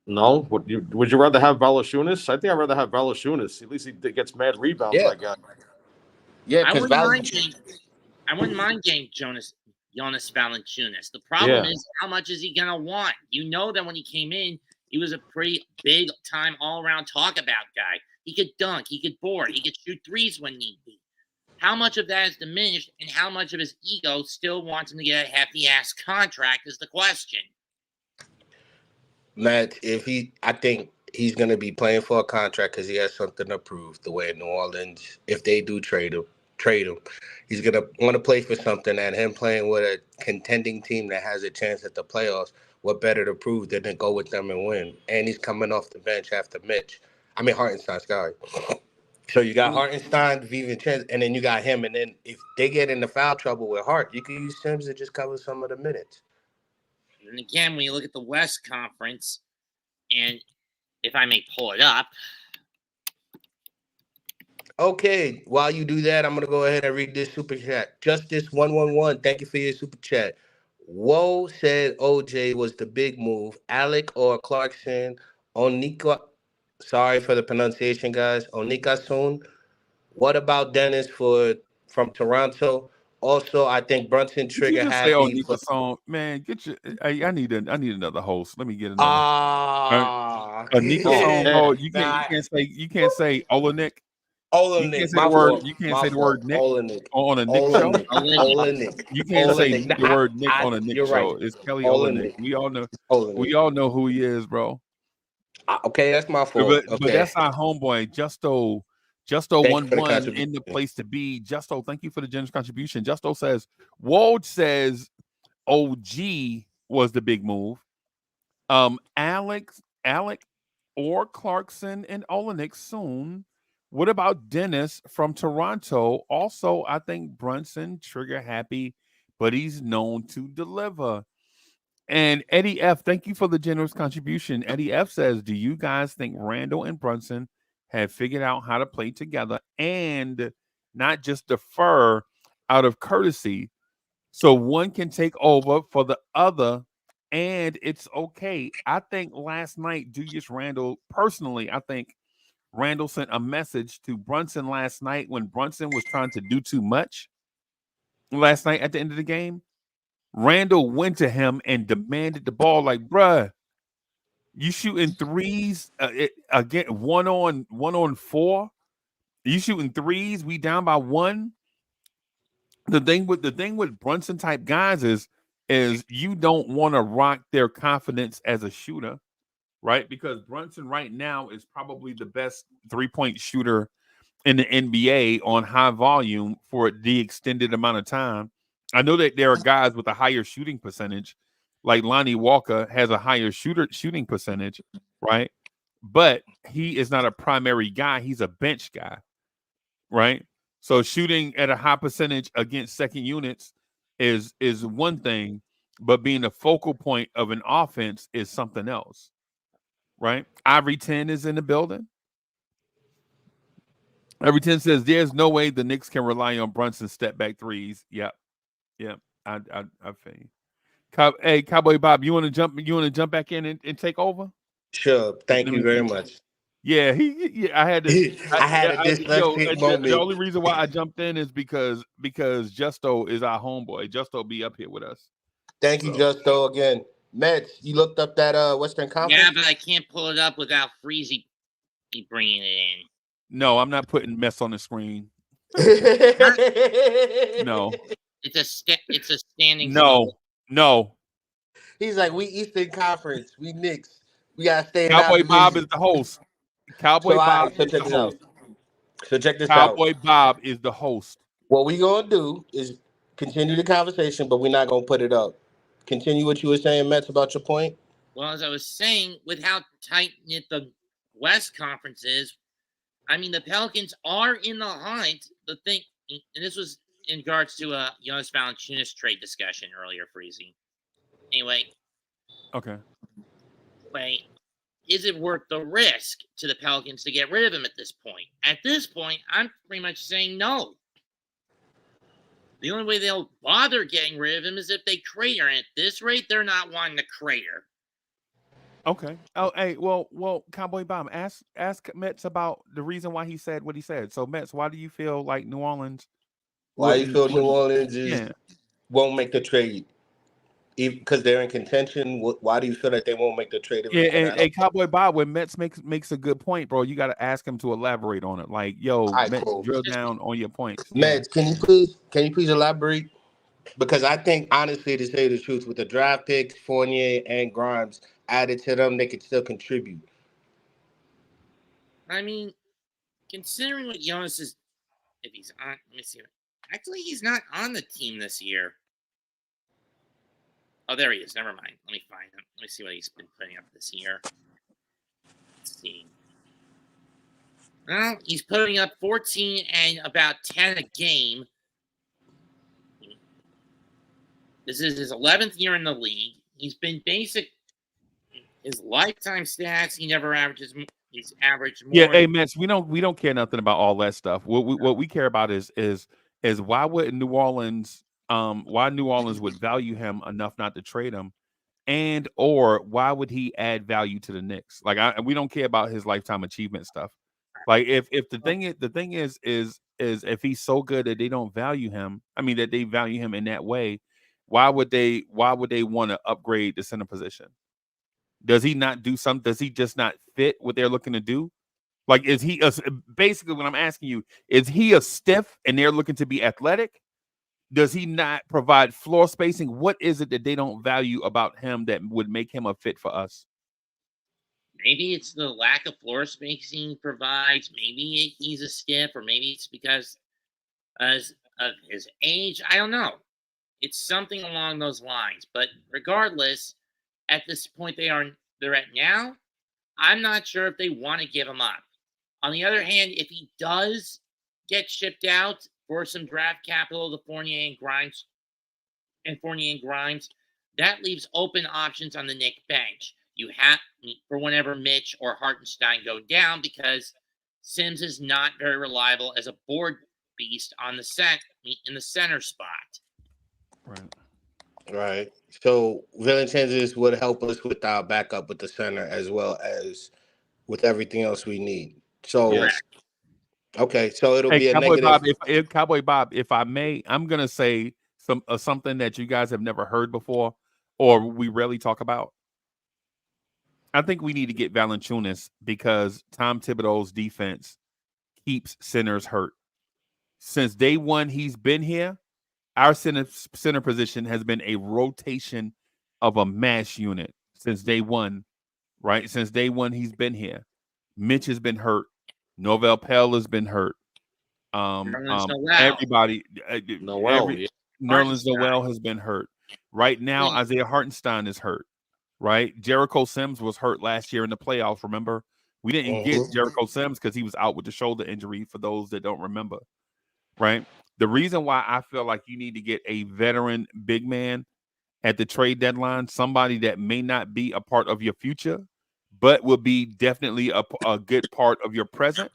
No, would you rather have Valanciunas? I think I'd rather have Valanciunas. At least he gets mad rebounds. Yeah. That guy. Yeah, I because wouldn't mind getting Jonas Valanciunas. The problem is, how much is he gonna want? You know that when he came in, he was a pretty big time all around talk about guy. He could dunk, he could board, he could shoot threes when need be. How much of that is diminished, and how much of his ego still wants him to get a hefty ass contract is the question. Matt, I think he's going to be playing for a contract because he has something to prove. The way in New Orleans, if they do trade him, he's going to want to play for something. And him playing with a contending team that has a chance at the playoffs, what better to prove than to go with them and win? And he's coming off the bench after Hartenstein, sorry. So you got Hartenstein, Vivian, and then you got him. And then if they get into foul trouble with Hart, you can use Sims to just cover some of the minutes. And again, when you look at the West Conference, and if I may pull it up. Okay, while you do that, I'm going to go ahead and read this super chat. Justice111, thank you for your super chat. Whoa said OJ was the big move. Alec or Clarkson, Onika, sorry for the pronunciation, guys. Onika soon. What about Dennis from Toronto? Also, I think Brunson Did you trigger just say, happy Nika song? Man, get your. I need another host. Let me get another. Ah, Nika song. Oh, you Nah. can't say Olenek. You can't Olenek, say my the word. fault. You can't My say the word fault. Nick Olenek. on a Nick show. Olenek. You can't say Olenek. the word Nick on a Nick You're show. right. It's Kelly Olenek. Olenek. We all know. Olenek. We all know who he is, bro. Okay, that's my fault. But that's our homeboy, Justo Thank you for the 11 contribution. in the place to be. Justo, thank you for the generous contribution. Justo says, Woj says OG was the big move. Alec or Clarkson and Olenek soon. What about Dennis from Toronto? Also, I think Brunson trigger happy, but he's known to deliver. And Eddie F, thank you for the generous contribution. Eddie F says, do you guys think Randall and Brunson have figured out how to play together and not just defer out of courtesy so one can take over for the other and it's okay? I think last night, Julius Randle, personally, I think Randall sent a message to Brunson last night when Brunson was trying to do too much last night at the end of the game. Randall went to him and demanded the ball, like, bruh, you shooting threes again, one on four. You shooting threes. We down by one. The thing with Brunson type guys is you don't want to rock their confidence as a shooter, right? Because Brunson right now is probably the best 3-point shooter in the NBA on high volume for the extended amount of time. I know that there are guys with a higher shooting percentage, like Lonnie Walker has a higher shooting percentage, right? But he is not a primary guy. He's a bench guy, right? So shooting at a high percentage against second units is one thing, but being a focal point of an offense is something else, right? Ivory 10 is in the building. Ivory 10 says there's no way the Knicks can rely on Brunson step back threes. Yep. I feel you. Hey, Cowboy Bob, you want to jump back in and take over? Sure. Thank you very much. Yeah, I had to. I had a dyslexic moment. The only reason why I jumped in is because Justo is our homeboy. Justo be up here with us. Thank you, Justo, again. Mets, you looked up that Western Conference? Yeah, but I can't pull it up without Freezie bringing it in. No, I'm not putting Mets on the screen. No. It's a standing. No. He's like, we Eastern Conference, we Knicks. We gotta stay. Cowboy Bob is the host. Cowboy Bob. So check this out. So check this out. Cowboy Bob is the host. What we gonna do is continue the conversation, but we're not gonna put it up. Continue what you were saying, Mets, about your point. Well, as I was saying, with how tight knit the West Conference is, I mean, the Pelicans are in the hunt. The thing, and this was in regards to a Jonas Valanciunas trade discussion earlier, Freezie. Anyway. Okay. Wait, is it worth the risk to the Pelicans to get rid of him at this point? At this point, I'm pretty much saying no. The only way they'll bother getting rid of him is if they crater. And at this rate, they're not wanting to crater. Okay. Oh, hey, well, Cowboy Bob, ask Mets about the reason why he said what he said. So, Mets, why do you feel like New Orleans? Why do you feel New Orleans won't make the trade? Because they're in contention. Why do you feel that they won't make the trade? And Cowboy Bob, when Mets makes a good point, bro, you got to ask him to elaborate on it. Like, yo, Mets, drill down on your points. Mets, can you please elaborate? Because I think, honestly, to say the truth, with the draft picks, Fournier and Grimes added to them, they could still contribute. I mean, considering what Jonas is, if he's on, let me see. Actually, he's not on the team this year. Oh, there he is. Never mind. Let me find him. Let me see what he's been putting up this year. Let's see. Well, he's putting up 14 and about 10 a game. This is his 11th year in the league. He's been basic. His lifetime stats, he never averages. He's averaged more. Yeah, hey, Mets, we don't care nothing about all that stuff. What we care about is why would New Orleans would value him enough not to trade him, and or why would he add value to the Knicks? Like, we don't care about his lifetime achievement stuff. Like, if the thing is if he's so good that they don't value him, I mean that they value him in that way, why would they want to upgrade the center position? Does he not do something? Does he just not fit what they're looking to do? Like, is he basically what I'm asking you? Is he a stiff and they're looking to be athletic? Does he not provide floor spacing? What is it that they don't value about him that would make him a fit for us? Maybe it's the lack of floor spacing he provides. Maybe he's a stiff, or maybe it's because of his age. I don't know. It's something along those lines. But regardless, at this point they're at now, I'm not sure if they want to give him up. On the other hand, if he does get shipped out for some draft capital, the Fournier and Grimes, that leaves open options on the Knicks bench. You have, for whenever Mitch or Hartenstein go down, because Sims is not very reliable as a board beast on in the center spot. Right. So Valanciunas would help us with our backup with the center as well as with everything else we need. So, yes. Okay, so it'll be a Cowboy negative. Cowboy Bob, if I may, I'm gonna say something that you guys have never heard before, or we rarely talk about. I think we need to get Valanciunas because Tom Thibodeau's defense keeps centers hurt. Since day one he's been here, our center position has been a rotation of a mash unit since day one, right? Since day one he's been here. Mitch has been hurt. Novell Pell has been hurt. Nerlens Noel. Everybody, Noel, yeah. Nerlens Hartenstein. Noel has been hurt. Right now, Yeah. Isaiah Hartenstein is hurt. Right, Jericho Sims was hurt last year in the playoffs. Remember, we didn't get Jericho Sims because he was out with the shoulder injury. For those that don't remember, right? The reason why I feel like you need to get a veteran big man at the trade deadline, somebody that may not be a part of your future, but will be definitely a good part of your present,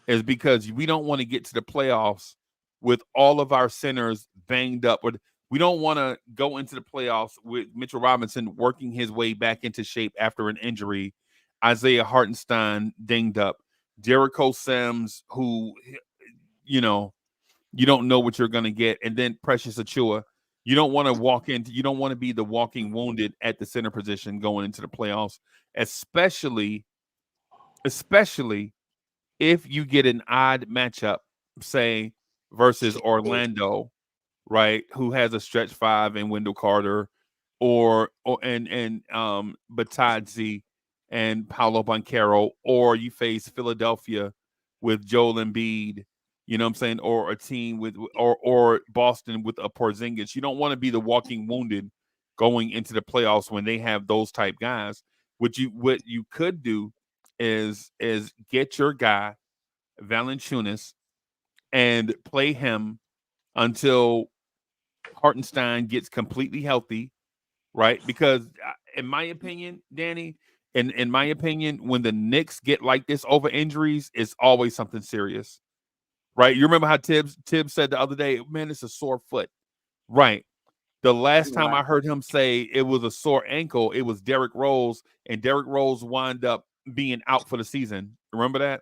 is because we don't want to get to the playoffs with all of our centers banged up. We don't want to go into the playoffs with Mitchell Robinson working his way back into shape after an injury, Isaiah Hartenstein dinged up, Jericho Sims, who, you know, you don't know what you're going to get, and then Precious Achua. You don't want to you don't want to be the walking wounded at the center position going into the playoffs, especially if you get an odd matchup, say versus Orlando, right, who has a stretch five in Wendell Carter, or Batadze and Paolo Banchero, or you face Philadelphia with Joel Embiid, you know what I'm saying, or a team with or Boston with a Porzingis. You don't want to be the walking wounded going into the playoffs when they have those type guys. What you could do is get your guy Valanciunas and play him until Hartenstein gets completely healthy, right? Because in my opinion, Danny, in my opinion, when the Knicks get like this over injuries, it's always something serious, right? You remember how Tibbs said the other day, man, it's a sore foot, right? The last time I heard him say it was a sore ankle, it was Derrick Rose, and Derrick Rose wound up being out for the season. Remember that?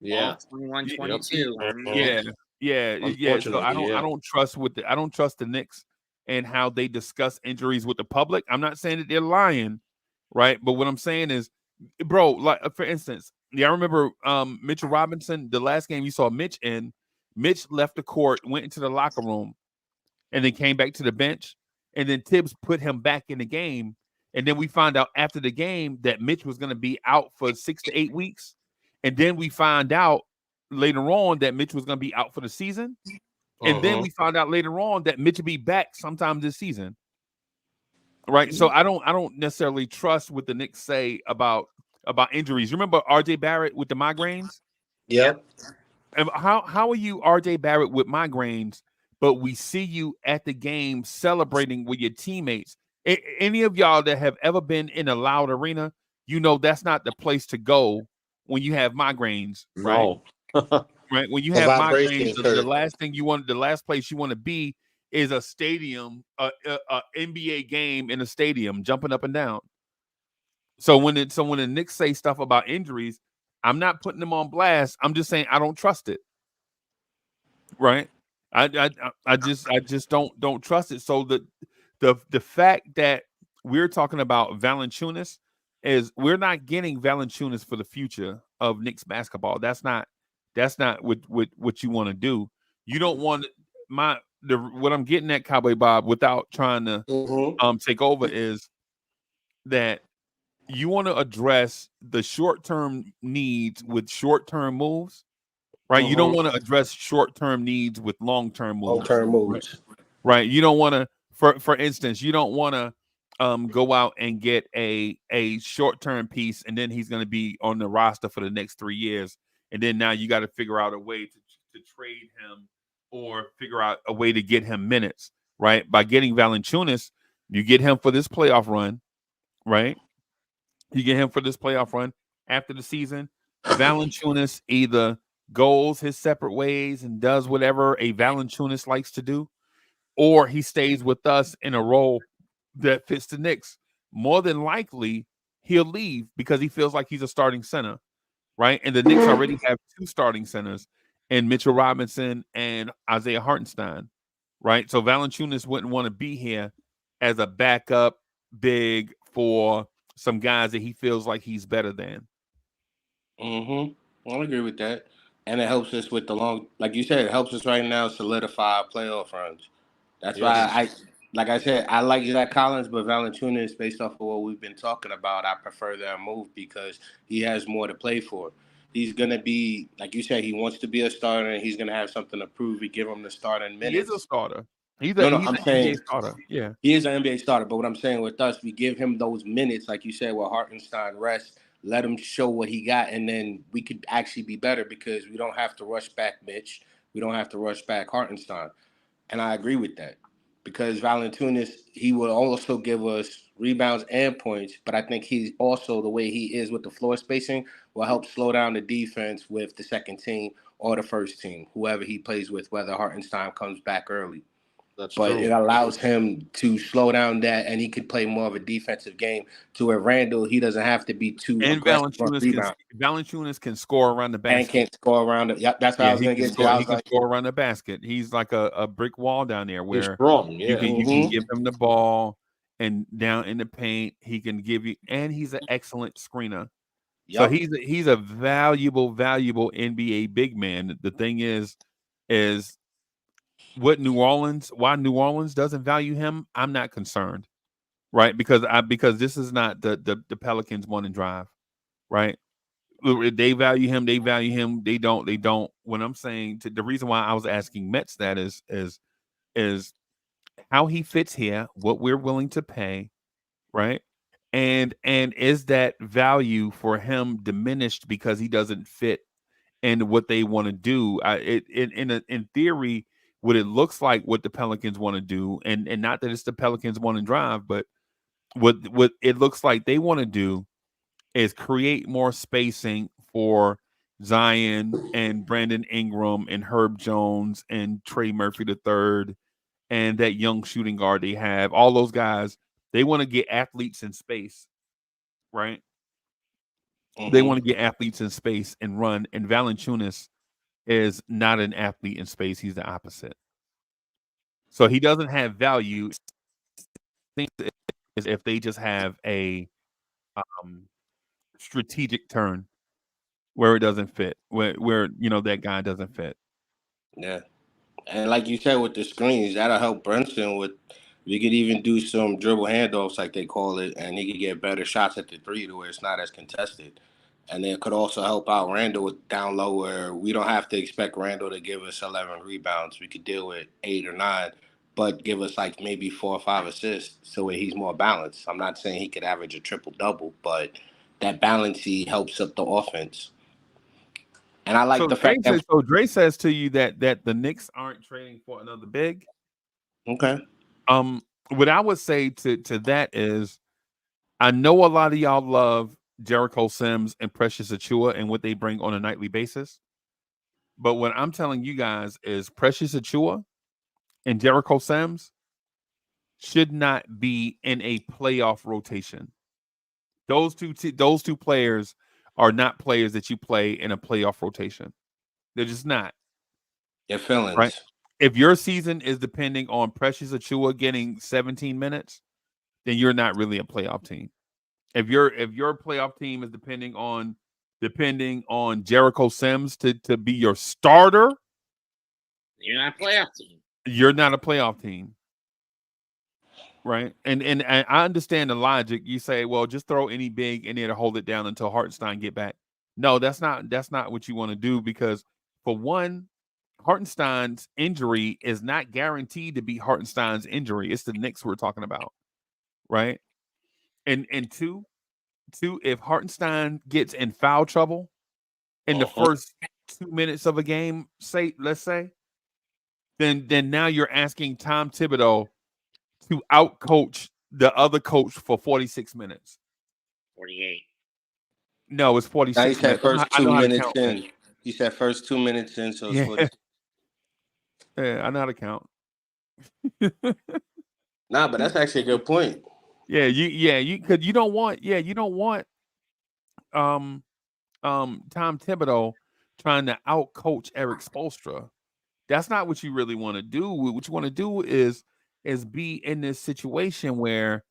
Yeah. 21-22. Yeah. So I don't trust the Knicks and how they discuss injuries with the public. I'm not saying that they're lying, right? But what I'm saying is, bro, like for instance, I remember Mitchell Robinson, the last game you saw Mitch in, Mitch left the court, went into the locker room, and then came back to the bench. And then Tibbs put him back in the game. And then we found out after the game that Mitch was going to be out for 6 to 8 weeks. And then we find out later on that Mitch was going to be out for the season. And then we found out later on that Mitch will be back sometime this season. Right. So I don't necessarily trust what the Knicks say about injuries. You remember RJ Barrett with the migraines? Yep. And how are you RJ Barrett with migraines, but we see you at the game celebrating with your teammates? Any of y'all that have ever been in a loud arena, you know that's not the place to go when you have migraines, right? No. Right. When you The have vibrations migraines, hurt. the last place you want to be is a stadium, a NBA game in a stadium, jumping up and down. So when the Knicks say stuff about injuries, I'm not putting them on blast. I'm just saying I don't trust it. Right. I just don't trust it. So the fact that we're talking about Valanciunas is we're not getting Valanciunas for the future of Knicks basketball. That's not what you want to do. You don't want what I'm getting at, Cowboy Bob, without trying to take over, is that you want to address the short-term needs with short-term moves, right? You don't want to address short-term needs with long-term moves. Long-term moves. Right. You don't want to, for instance, you don't want to go out and get a short-term piece and then he's going to be on the roster for the next 3 years. And then now you got to figure out a way to trade him or figure out a way to get him minutes, right? By getting Valanciunas, you get him for this playoff run, right? You get him for this playoff run after the season. Valanciunas either goes his separate ways and does whatever a Valanciunas likes to do, or he stays with us in a role that fits the Knicks. More than likely, he'll leave because he feels like he's a starting center, right? And the Knicks already have 2 starting centers in Mitchell Robinson and Isaiah Hartenstein, right? So Valanciunas wouldn't want to be here as a backup big for some guys that he feels like he's better than. I agree with that. And it helps us with the long, like you said, it helps us right now solidify our playoff runs. That's why like I said, I like Zach Collins, but Valanciunas, based off of what we've been talking about, I prefer that move because he has more to play for. He's gonna be, like you said, he wants to be a starter, and he's gonna have something to prove. We give him the starting He is a minutes. starter. He's No, an I'm NBA saying starter. Yeah. he is an NBA starter. But what I'm saying with us, we give him those minutes, like you said, with Hartenstein rest, let him show what he got, and then we could actually be better because we don't have to rush back Mitch. We don't have to rush back Hartenstein. And I agree with that because Valanciunas, he will also give us rebounds and points, but I think he's also, the way he is with the floor spacing, will help slow down the defense with the second team or the first team, whoever he plays with, whether Hartenstein comes back early. That's But true. it allows him to slow down that, and he could play more of a defensive game to where Randall, he doesn't have to be too And aggressive on rebound Valanciunas can score around the and basket. can't score around it. Yep, that's what I Yeah, was he going to can get to. score. I He was can like, score around the basket. He's like a brick wall down there He's where strong. you Yeah. can give him the ball and down in the paint. He can give you, and he's an excellent screener. So yep. he's a valuable NBA big man. The thing is why New Orleans doesn't value him, I'm not concerned, right? Because this is not the Pelicans one and drive, right? If they value him, they value him. They don't. When I'm saying the reason why I was asking Mets that is how he fits here, what we're willing to pay, right? And is that value for him diminished because he doesn't fit in what they want to do? In theory, what it looks like what the Pelicans want to do, and not that it's the Pelicans want to drive, but what it looks like they want to do is create more spacing for Zion and Brandon Ingram and Herb Jones and Trey Murphy III and that young shooting guard they have. All those guys, they want to get athletes in space, right? They want to get athletes in space and run. And Valanciunas is not an athlete in space. He's the opposite. So he doesn't have value. Things is if they just have a strategic turn where it doesn't fit, where that guy doesn't fit. Yeah. And like you said, with the screens, that'll help Brunson with. We could even do some dribble handoffs, like they call it, and he could get better shots at the three to where it's not as contested. And then it could also help out Randall with down low, where we don't have to expect Randall to give us 11 rebounds. We could deal with 8 or 9, but give us like maybe 4 or 5 assists, so where he's more balanced. I'm not saying he could average a triple double, but that balance he helps up the offense. And I like So the fact that Dre says to you that the Knicks aren't trading for another big. okay. What I would say to that is, I know a lot of y'all love Jericho Sims and Precious Achua and what they bring on a nightly basis. But what I'm telling you guys is Precious Achua and Jericho Sims should not be in a playoff rotation. Those two players are not players that you play in a playoff rotation. They're just not. Their feelings. Right? If your season is depending on Precious Achua getting 17 minutes, then you're not really a playoff team. If your playoff team is depending on Jericho Sims to be your starter, you're not a playoff team. You're not a playoff team. Right. And I understand the logic. You say, well, just throw any big in there to hold it down until Hartenstein get back. No, that's not what you want to do, because for one, Hartenstein's injury is not guaranteed to be Hartenstein's injury. It's the Knicks we're talking about. Right. And two, if Hartenstein gets in foul trouble in the first 2 minutes of a game, let's say, then now you're asking Tom Thibodeau to outcoach the other coach for 46 minutes. 48. No, it's 46 He said minutes. first 2 minutes in. Man. He said first 2 minutes in, so it's 46. Yeah, I know how to count. Nah, but that's actually a good point. Because you don't want Tom Thibodeau trying to outcoach Eric Spoelstra. That's not what you really want to do. What you want to do is be in this situation where,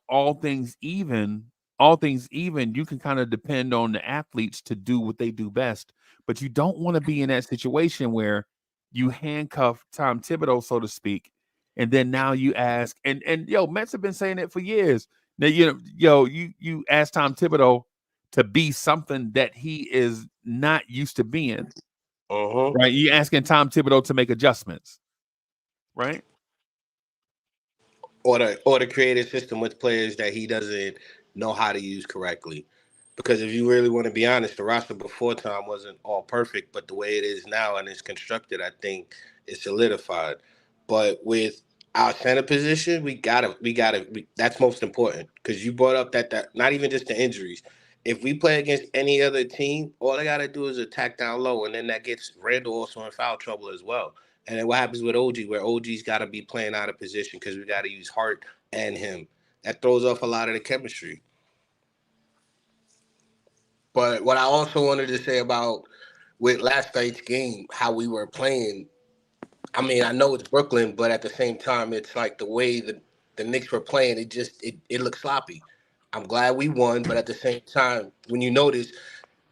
all things even, you can kind of depend on the athletes to do what they do best. But you don't want to be in that situation where you handcuff Tom Thibodeau, so to speak, and then now you ask, and Mets have been saying it for years. Now, you ask Tom Thibodeau to be something that he is not used to being. Uh-huh. Right? You asking Tom Thibodeau to make adjustments, right? Or to create a system with players that he doesn't know how to use correctly. Because if you really want to be honest, the roster before Tom wasn't all perfect, but the way it is now and it's constructed, I think it's solidified. But with our center position, that's most important. Because you brought up that not even just the injuries. If we play against any other team, all they gotta do is attack down low, and then that gets Randall also in foul trouble as well. And then what happens with OG, where OG's got to be playing out of position because we got to use Hart and him. That throws off a lot of the chemistry. But what I also wanted to say about with last night's game, how we were playing. I mean, I know it's Brooklyn, but at the same time, it's like the way the Knicks were playing. It looked sloppy. I'm glad we won, but at the same time, when you notice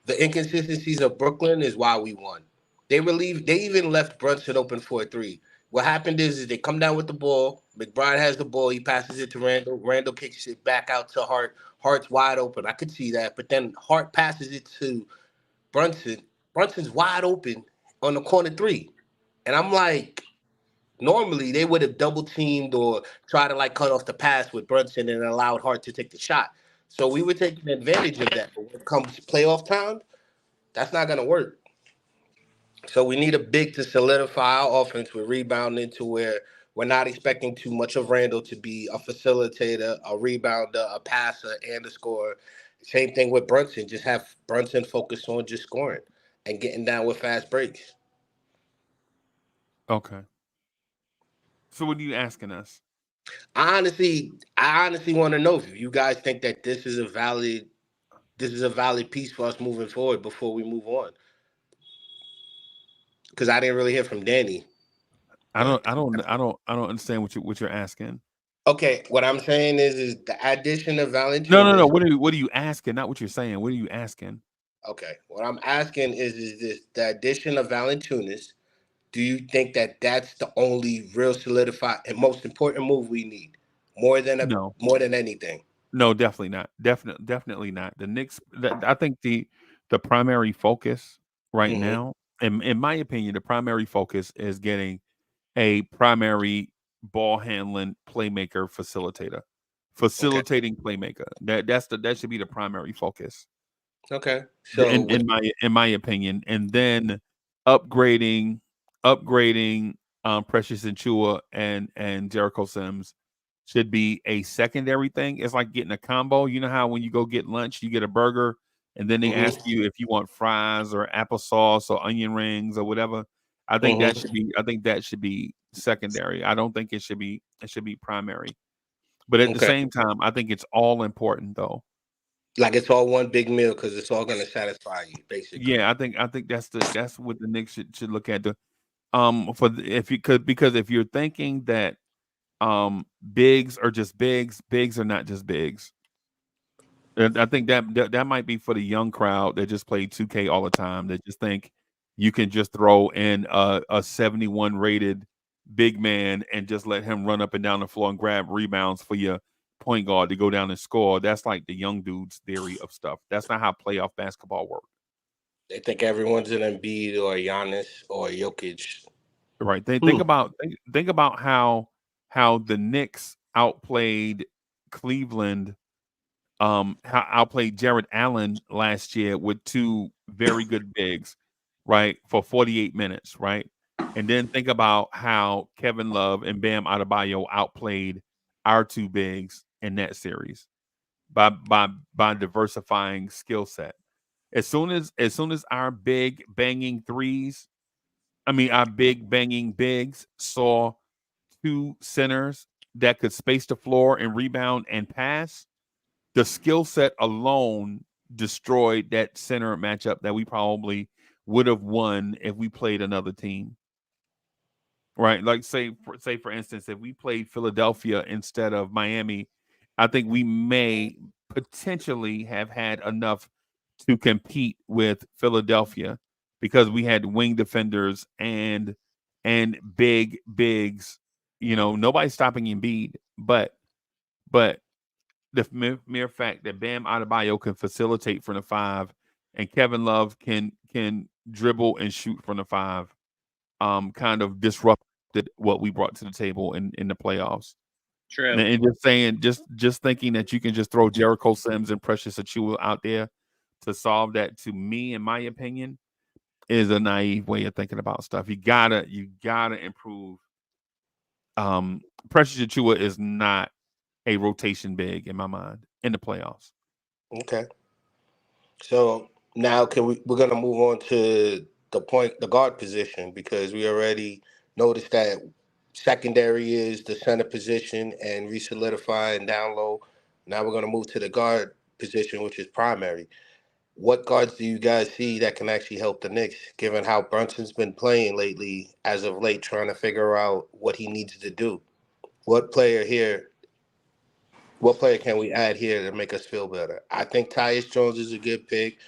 the inconsistencies of Brooklyn is why we won. They even left Brunson open for a three. What happened is they come down with the ball. McBride has the ball. He passes it to Randall. Randall kicks it back out to Hart. Hart's wide open. I could see that. But then Hart passes it to Brunson. Brunson's wide open on the corner three. And I'm like, normally they would have double teamed or try to like cut off the pass with Brunson and allowed Hart to take the shot. So we were taking advantage of that. But when it comes playoff time, that's not going to work. So we need a big to solidify our offense with rebounding to where we're not expecting too much of Randall to be a facilitator, a rebounder, a passer, and a scorer. Same thing with Brunson. Just have Brunson focus on just scoring and getting down with fast breaks. Okay. So what are you asking us? I honestly want to know if you guys think that this is a valid piece for us moving forward before we move on. Because I didn't really hear from Danny. I don't understand what you're asking. Okay, what I'm saying is the addition of Valanciunas. No. What are you asking? Not what you're saying. What are you asking? Okay, what I'm asking is this: the addition of Valanciunas. Do you think that that's the only real solidified and most important move we need, more than anything? No, definitely not. Definitely not. The Knicks. I think the primary focus right now, in my opinion, the primary focus is getting a primary ball handling playmaker facilitating playmaker. That should be the primary focus. Okay, so in my opinion, and then upgrading Precious Achua and Jericho Sims should be a secondary thing. It's like getting a combo. You know how when you go get lunch, you get a burger, and then they ask you if you want fries or applesauce or onion rings or whatever. I think that should be secondary. I don't think it should be primary. But at the same time, I think it's all important though. Like it's all one big meal because it's all going to satisfy you, basically. Yeah, I think that's what the Knicks should look at. Because if you're thinking that bigs are just bigs are not just bigs. I think that might be for the young crowd that just play 2K all the time. That just think you can just throw in a 71 rated big man and just let him run up and down the floor and grab rebounds for your point guard to go down and score. That's like the young dude's theory of stuff. That's not how playoff basketball works. They think everyone's an Embiid or a Giannis or a Jokic. Right. Think about how the Knicks outplayed Cleveland, how outplayed Jared Allen last year with two very good bigs, right, for 48 minutes, right? And then think about how Kevin Love and Bam Adebayo outplayed our two bigs in that series by diversifying skill set. As soon as our big banging threes, our big banging bigs saw two centers that could space the floor and rebound and pass, the skill set alone destroyed that center matchup that we probably would have won if we played another team. Right? Like say for instance, if we played Philadelphia instead of Miami, I think we may potentially have had enough to compete with Philadelphia because we had wing defenders and big bigs. Nobody's stopping Embiid, but the mere fact that Bam Adebayo can facilitate from the 5 and Kevin Love can dribble and shoot from the 5 kind of disrupted what we brought to the table in the playoffs. True. And just saying, just thinking that you can just throw Jericho Sims and Precious Achua out there to solve that, to me, in my opinion, is a naive way of thinking about stuff. You gotta improve. Precious Achua is not a rotation big in my mind in the playoffs. Okay. So now we're gonna move on to the guard position, because we already noticed that secondary is the center position and re-solidifying down low. Now we're gonna move to the guard position, which is primary. What guards do you guys see that can actually help the Knicks, given how Brunson's been playing lately, as of late, trying to figure out what he needs to do? What player can we add here to make us feel better? I think Tyus Jones is a good pick.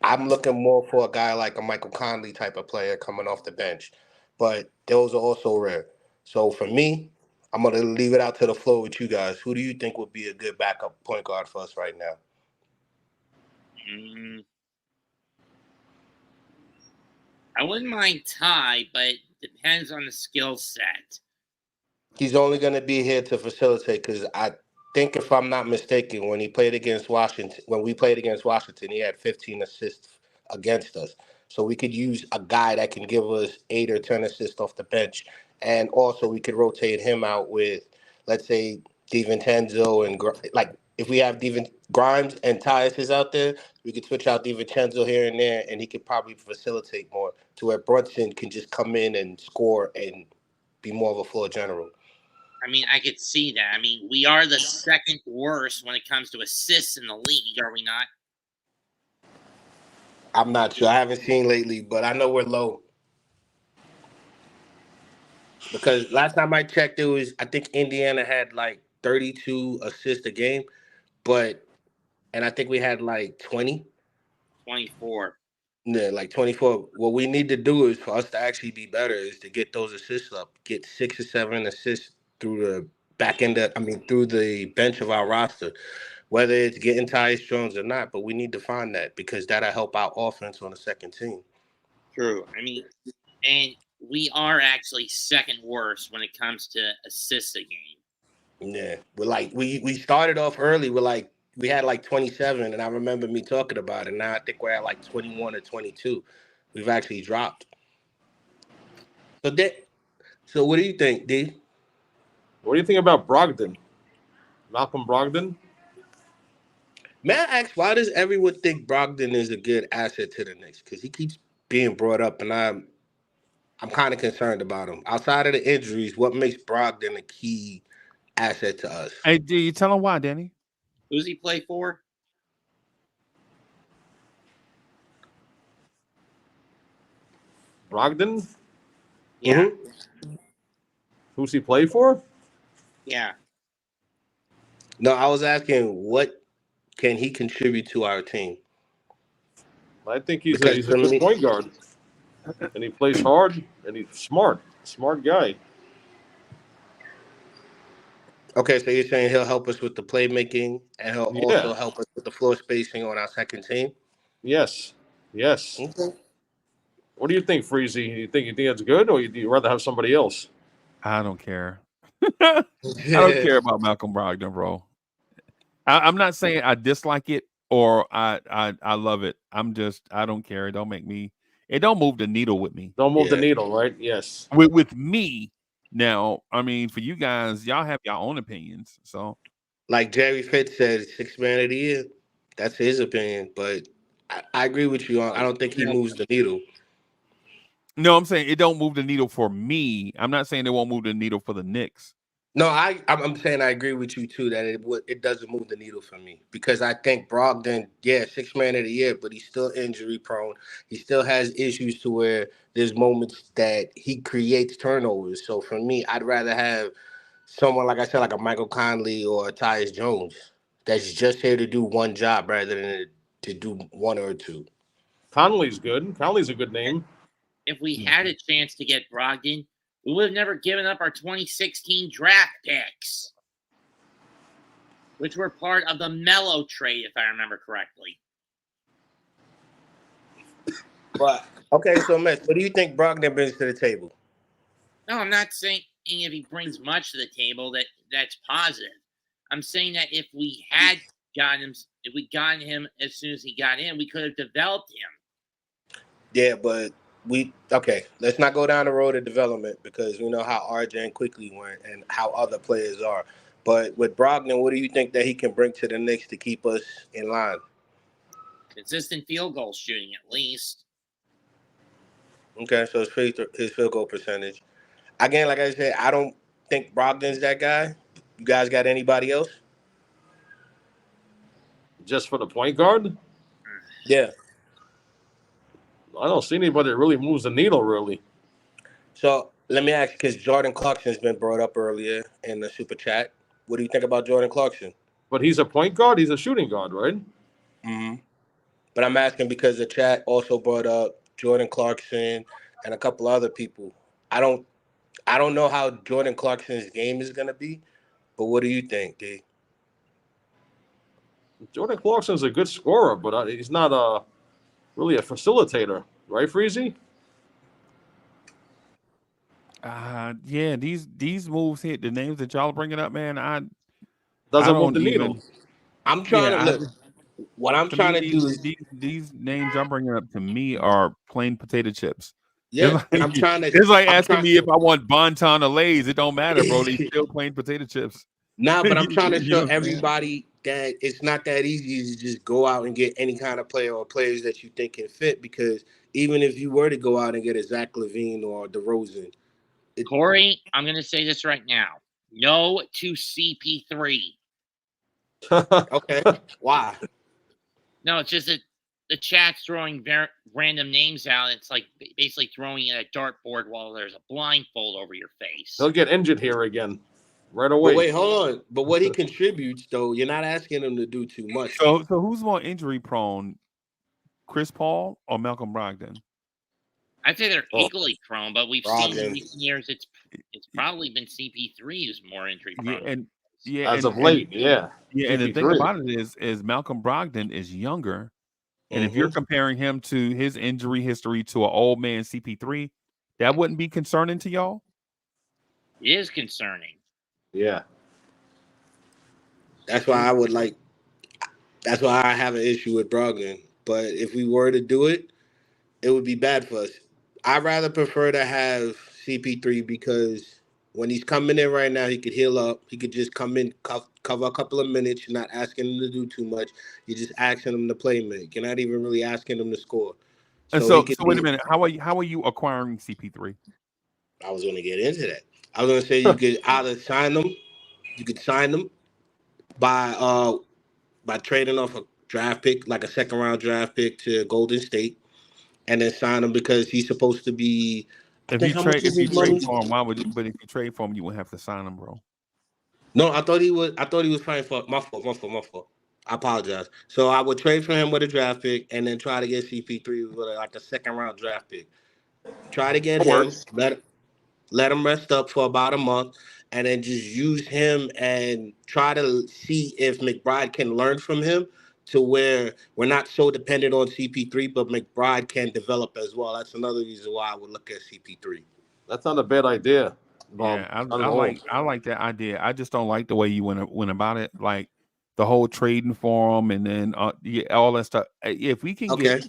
I'm looking more for a guy like a Michael Conley type of player coming off the bench, but those are also rare. So for me, I'm going to leave it out to the floor with you guys. Who do you think would be a good backup point guard for us right now? I wouldn't mind Ty, but depends on the skill set. He's only going to be here to facilitate, because I think, if I'm not mistaken, when we played against Washington, he had 15 assists against us. So we could use a guy that can give us 8 or 10 assists off the bench. And also we could rotate him out with, let's say, DiVincenzo and if we have Grimes and Tyus is out there, we could switch out DiVincenzo here and there, and he could probably facilitate more, to where Brunson can just come in and score and be more of a floor general. I mean, I could see that. I mean, we are the second worst when it comes to assists in the league, are we not? I'm not sure. I haven't seen lately, but I know we're low. Because last time I checked, I think Indiana had like 32 assists a game, and I think we had like 20. 24. Yeah, like 24. What we need to do is, for us to actually be better, is to get those assists up, get 6 or 7 assists through through the bench of our roster, whether it's getting Tyus Jones or not. But we need to find that, because that'll help our offense on the second team. True. I mean, and we are actually second worst when it comes to assists a game. Yeah, we started off early. We had like 27, and I remember me talking about it. Now I think we're at like 21 or 22. We've actually dropped. So what do you think, D? What do you think about Brogdon? Malcolm Brogdon? May I ask, why does everyone think Brogdon is a good asset to the Knicks? Because he keeps being brought up, and I'm kind of concerned about him. Outside of the injuries, what makes Brogdon a key asset to us? Hey, do you tell him why, Danny? Who's he play for? Brogdon? Yeah. Mm-hmm. Who's he play for? Yeah. No, I was asking, what can he contribute to our team? I think he's a good point guard. And he plays hard, and he's smart. Smart guy. Okay, so you're saying he'll help us with the playmaking, and he'll also help us with the floor spacing on our second team? Yes. Okay. What do you think, Freezie? You think that's good, or do you rather have somebody else? I don't care. I don't care about Malcolm Brogdon, bro. I'm not saying I dislike it or I love it. I don't care. It don't move the needle with me. Don't move the needle, right? Yes. With me now, I mean, for you guys, y'all have your own opinions. So, like Jerry Fitz said, 6th man of the year. That's his opinion, but I agree with you. I don't think he moves the needle. No, I'm saying it don't move the needle for me. I'm not saying it won't move the needle for the Knicks. No, I'm saying I agree with you too that it doesn't move the needle for me, because I think Brogdon, 6th man of the year, but he's still injury prone. He still has issues to where there's moments that he creates turnovers. So for me, I'd rather have someone, like I said, like a Michael Conley or a Tyus Jones, that's just here to do one job rather than to do one or two. Conley's good. Conley's a good name. If we had a chance to get Brogdon, we would have never given up our 2016 draft picks. which were part of the Melo trade, if I remember correctly. But okay, so Mitch, what do you think Brogdon brings to the table? No, I'm not saying if he brings much to the table that's positive. I'm saying that if we had gotten him, if we gotten him as soon as he got in, we could have developed him. Yeah, but let's not go down the road of development because we know how RJ and Quickly went and how other players are. But with Brogdon, what do you think that he can bring to the Knicks to keep us in line? Consistent field goal shooting, at least. Okay, so his field goal percentage. Again, like I said, I don't think Brogdon's that guy. You guys got anybody else? Just for the point guard? Yeah. I don't see anybody that really moves the needle, really. So let me ask, because Jordan Clarkson's been brought up earlier in the super chat. What do you think about Jordan Clarkson? But he's a point guard. He's a shooting guard, right? Mm-hmm. But I'm asking because the chat also brought up Jordan Clarkson and a couple other people. I don't know how Jordan Clarkson's game is gonna be, but what do you think, D? Jordan Clarkson's a good scorer, but he's not really a facilitator, right, Freezie? Yeah, these moves here, the names that y'all bringing up, man, I Doesn't don't move the needle. even. I'm trying to look. What I'm trying to do is these names I'm bringing up to me are plain potato chips. yeah. It's like asking me if I want Bonton or Lay's. It don't matter, bro. They still plain potato chips. Nah, but I'm trying to show everybody that it's not that easy to just go out and get any kind of player or players that you think can fit. Because even if you were to go out and get a Zach LaVine or DeRozan, Corey, I'm going to say this right now. No to CP3. Okay, why? No, it's just that the chat's throwing random names out. It's like basically throwing in a dartboard while there's a blindfold over your face. He'll get injured here again right away. But wait, hold on. But what he contributes, though, you're not asking him to do too much. So who's more injury prone, Chris Paul or Malcolm Brogdon? I'd say they're equally prone, but we've seen in Brogdon. recent years it's probably been CP3 who's more injury prone. As of late, yeah. Yeah, and the thing about it is Malcolm Brogdon is younger, and if you're comparing him to his injury history to an old man CP3, that wouldn't be concerning to y'all? It is concerning. Yeah. That's why I have an issue with Brogdon. But if we were to do it, it would be bad for us. I'd rather prefer to have CP3 because when he's coming in right now, he could heal up. He could just come in, cover a couple of minutes. You're not asking him to do too much. You're just asking him to play make. You're not even really asking him to score. And so wait a minute. How are you acquiring CP3? I was going to get into that. I was going to say you could either sign them. You could sign them by trading off a draft pick, like a second-round draft pick to Golden State, and then sign him because he's supposed to be. If you trade for him, why would you? But if you trade for him, you wouldn't have to sign him, bro. No, I thought he was playing for my fault. I apologize. So I would trade for him with a draft pick, and then try to get CP3 with like a second-round draft pick. Try to get him, let him rest up for about a month, and then just use him and try to see if McBride can learn from him to where we're not so dependent on CP3, but McBride can develop as well. That's another reason why I would look at CP3. That's not a bad idea. Yeah, I like that idea. I just don't like the way you went about it, like the whole trading for him and then all that stuff. If we can get,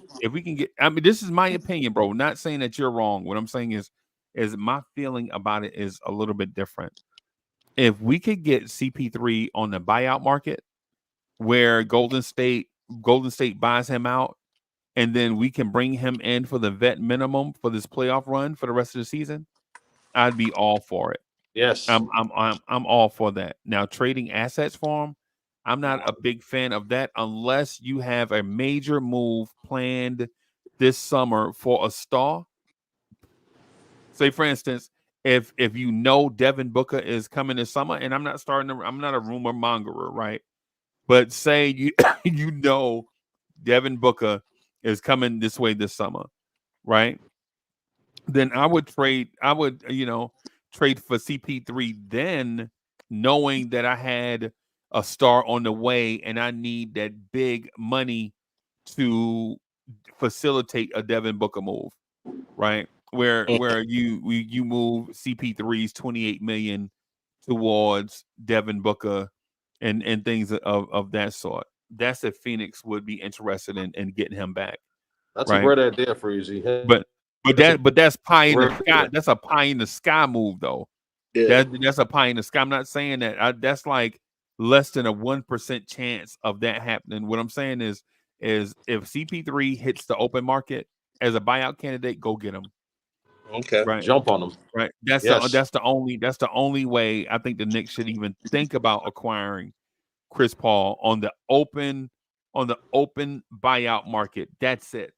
I mean, this is my opinion, bro. Not saying that you're wrong. What I'm saying is my feeling about it is a little bit different. If we could get CP3 on the buyout market, where Golden State buys him out, and then we can bring him in for the vet minimum for this playoff run for the rest of the season, I'd be all for it. Yes, I'm all for that. Now, trading assets for him, I'm not a big fan of that unless you have a major move planned this summer for a star. Say, for instance, if you know Devin Booker is coming this summer, and I'm not a rumor mongerer, right? But say you know Devin Booker is coming this way this summer, right? Then I would trade for CP3 then, knowing that I had a star on the way, and I need that big money to facilitate a Devin Booker move, right? Where you move CP3's 28 million towards Devin Booker and things of that sort. That's if Phoenix would be interested in getting him back, That's a right? great idea, Freezie. But That's a that's pie in the great sky. idea. That's a pie in the sky move, though. Yeah. That's a pie in the sky. I'm not saying that. That's like less than a 1% chance of that happening. What I'm saying is if CP3 hits the open market as a buyout candidate, go get him. Okay. Right, Jump on them. right. Yes. That's the only way I think the Knicks should even think about acquiring Chris Paul on the open buyout market. That's it.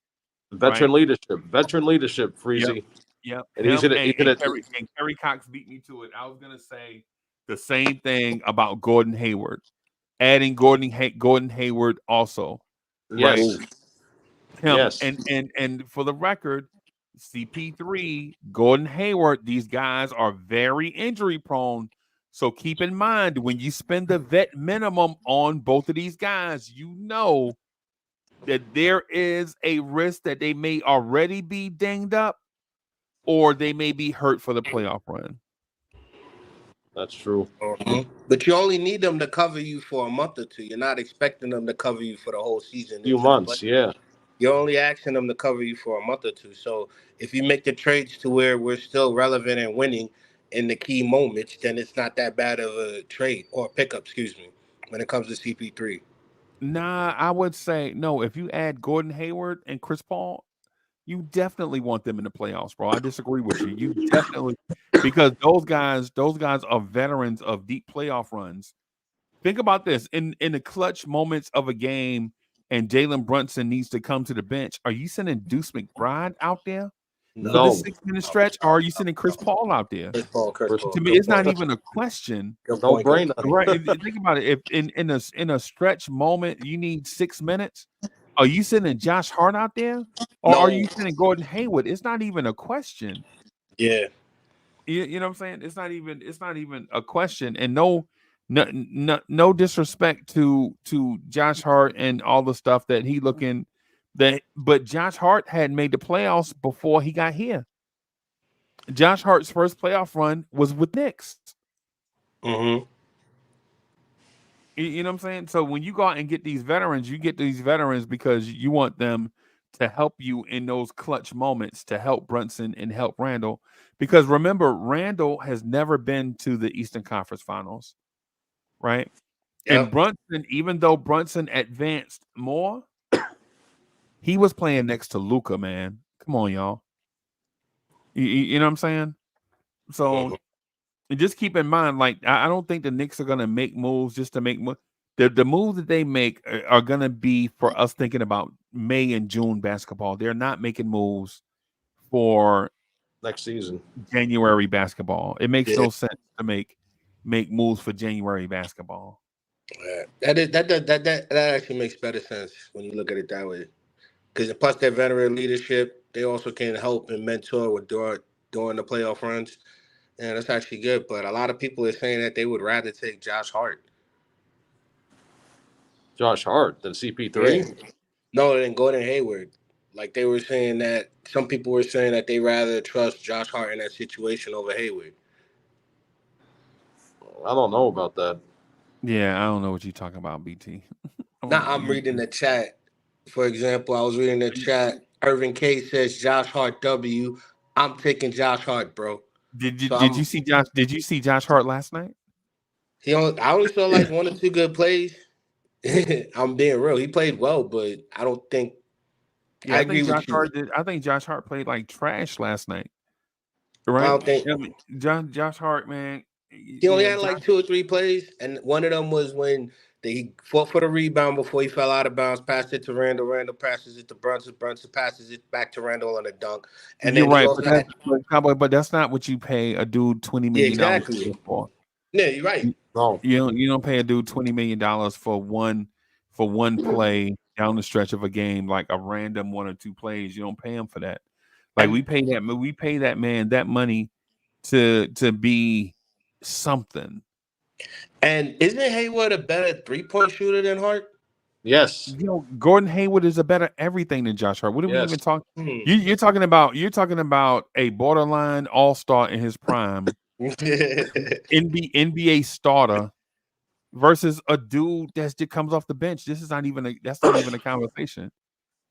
Veteran Right? leadership, Yep. Freezie. Yep. And Him he's gonna and Kerry Cox beat me to it. I was gonna say the same thing about Gordon Hayward. Adding Gordon Hayward also. Right. yes. Him Yes. and for the record, CP3, Gordon Hayward, these guys are very injury prone. So keep in mind when you spend the vet minimum on both of these guys, you know that there is a risk that they may already be dinged up or they may be hurt for the playoff run. That's true. But you only need them to cover you for a month or two. You're not expecting them to cover you for the whole season. Few months, yeah. You're only asking them to cover you for a month or two. So if you make the trades to where we're still relevant and winning in the key moments, then it's not that bad of a trade or pickup, when it comes to CP3. Nah, I would say no. If you add Gordon Hayward and Chris Paul, you definitely want them in the playoffs, bro. I disagree with you. You definitely because those guys are veterans of deep playoff runs. Think about this in the clutch moments of a game, and Jalen Brunson needs to come to the bench. Are you sending Deuce McBride out there for No. this 6-minute stretch, or are you sending Chris Paul out there? Chris Paul. To me, it's not even a question. No brainer. Right? Think about it. If in a stretch moment you need 6 minutes, are you sending Josh Hart out there, or are you sending Gordon Hayward? It's not even a question. Yeah. You know what I'm saying? It's not even a question. And no disrespect to Josh Hart and all the stuff that he looking that, but Josh Hart had made the playoffs before he got here. Josh Hart's first playoff run was with Knicks. Mm-hmm. You know what I'm saying? So when you go out and get these veterans, you get these veterans because you want them to help you in those clutch moments, to help Brunson and help Randall. Because remember, Randall has never been to the Eastern Conference Finals, right? Yep. And Brunson, even though Brunson advanced more, he was playing next to Luka, man. Come on, y'all. You know what I'm saying? So just keep in mind, like, I don't think the Knicks are going to make moves just to make moves. The moves that they make are going to be for us thinking about May and June basketball. They're not making moves for Next season. January basketball. It makes no sense to make moves for January basketball. That actually makes better sense when you look at it that way. Because plus their veteran leadership, they also can help and mentor during the playoff runs. And that's actually good. But a lot of people are saying that they would rather take Josh Hart. Josh Hart than CP3? Yeah. No, than Gordon Hayward. Like they were saying that some people were saying that they rather trust Josh Hart in that situation over Hayward. I don't know about that. Yeah, I don't know what you're talking about, BT. I'm reading the chat. For example, I was reading the chat. Irvin K says Josh Hart W. I'm taking Josh Hart, bro. Did you see Josh? Did you see Josh Hart last night? I only saw like 1 or 2 good plays. I'm being real. He played well, but I don't think. Yeah, I think Josh Hart did. I think Josh Hart played like trash last night. Right? I don't think. Josh Hart, man. He only had like 2 or 3 plays, and one of them was when he fought for the rebound before he fell out of bounds, passed it to Randall. Randall passes it to Brunson. Brunson passes it back to Randall on a dunk. And you're then right, but that's not what you pay a dude $20 million for. Yeah, you're right. No, you don't pay a dude $20 million for one play down the stretch of a game, like a random 1 or 2 plays. You don't pay him for that. Like we pay that man that money to be something. And isn't Hayward a better 3-point shooter than Hart? Yes. Gordon Hayward is a better everything than Josh Hart. What are we even talking? You're talking about a borderline all-star in his prime, NBA starter versus a dude that just comes off the bench. That's not even a conversation.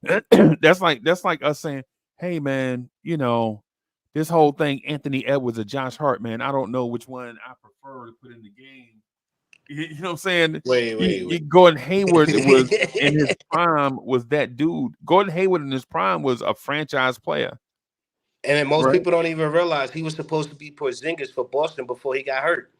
That's like us saying, "Hey man, this whole thing, Anthony Edwards or Josh Hart, man, I don't know which one I prefer to put in the game." You know what I'm saying? Wait. Gordon Hayward was in his prime was that dude. Gordon Hayward in his prime was a franchise player. And then most people don't even realize he was supposed to be Porzingis for Boston before he got hurt.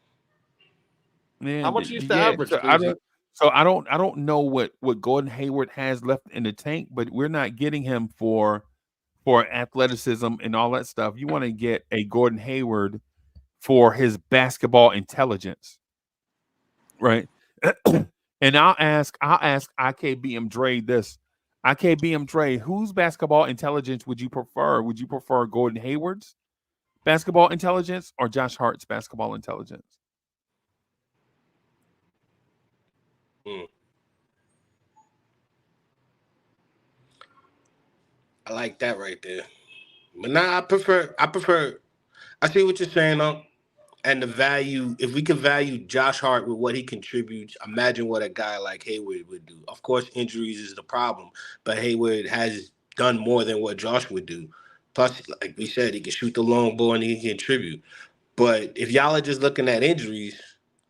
Man, how much he used to average? I don't know what Gordon Hayward has left in the tank, but we're not getting him for athleticism and all that stuff. You want to get a Gordon Hayward for his basketball intelligence. Right. And I'll ask IKBM Dre this. IKBM Dre, whose basketball intelligence would you prefer? Would you prefer Gordon Hayward's basketball intelligence or Josh Hart's basketball intelligence? I like that right there. But nah, I see what you're saying though. And the value, if we could value Josh Hart with what he contributes, imagine what a guy like Hayward would do. Of course, injuries is the problem, but Hayward has done more than what Josh would do. Plus, like we said, he can shoot the long ball and he can contribute. But if y'all are just looking at injuries,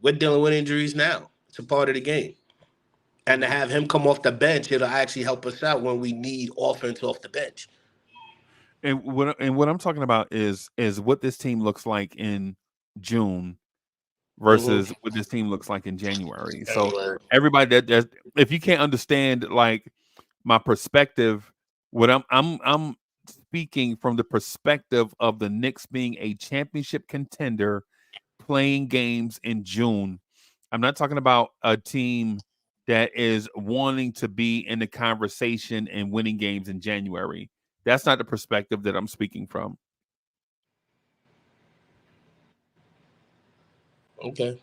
we're dealing with injuries now. It's a part of the game. And to have him come off the bench, it'll actually help us out when we need offense off the bench. And what I'm talking about is what this team looks like in June versus what this team looks like in January. So everybody that if you can't understand like my perspective, what I'm speaking from the perspective of the Knicks being a championship contender playing games in June. I'm not talking about a team that is wanting to be in the conversation and winning games in January. That's not the perspective that I'm speaking from. Okay.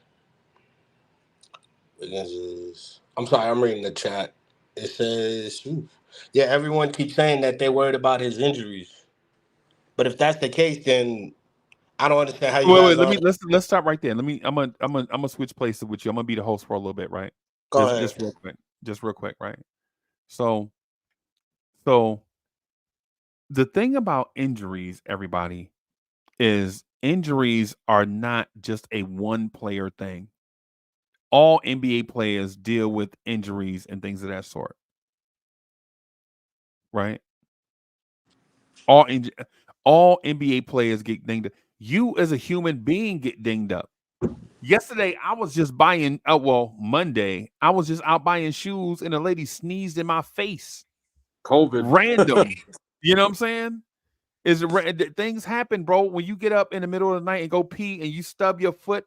I'm sorry, I'm reading the chat. It says, yeah, everyone keeps saying that they're worried about his injuries. But if that's the case, then I don't understand how you guys. Let's stop right there. I'm gonna switch places with you. I'm gonna be the host for a little bit, right? Go ahead. Just real quick, right? So the thing about injuries, everybody, is injuries are not just a one player thing. All NBA players deal with injuries and things of that sort. Right? All NBA players get dinged up. You as a human being get dinged up. Yesterday, I was just buying, Monday, I was just out buying shoes and a lady sneezed in my face. COVID. Random. You know what I'm saying? Things happen, bro. When you get up in the middle of the night and go pee and you stub your foot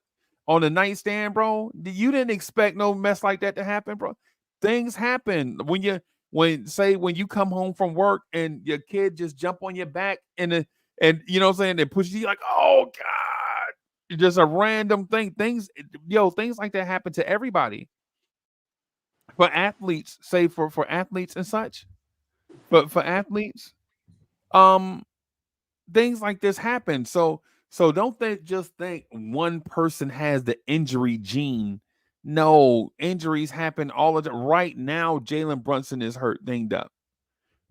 on the nightstand, bro, you didn't expect no mess like that to happen, bro. Things happen when you come home from work and your kid just jump on your back and you know what I'm saying, they push you like, oh God, it's just a random thing. Things like that happen to everybody. For athletes, say for athletes and such, but for athletes, things like this happen. So don't just think one person has the injury gene. No, injuries happen all the time. Right now, Jalen Brunson is hurt, dinged up.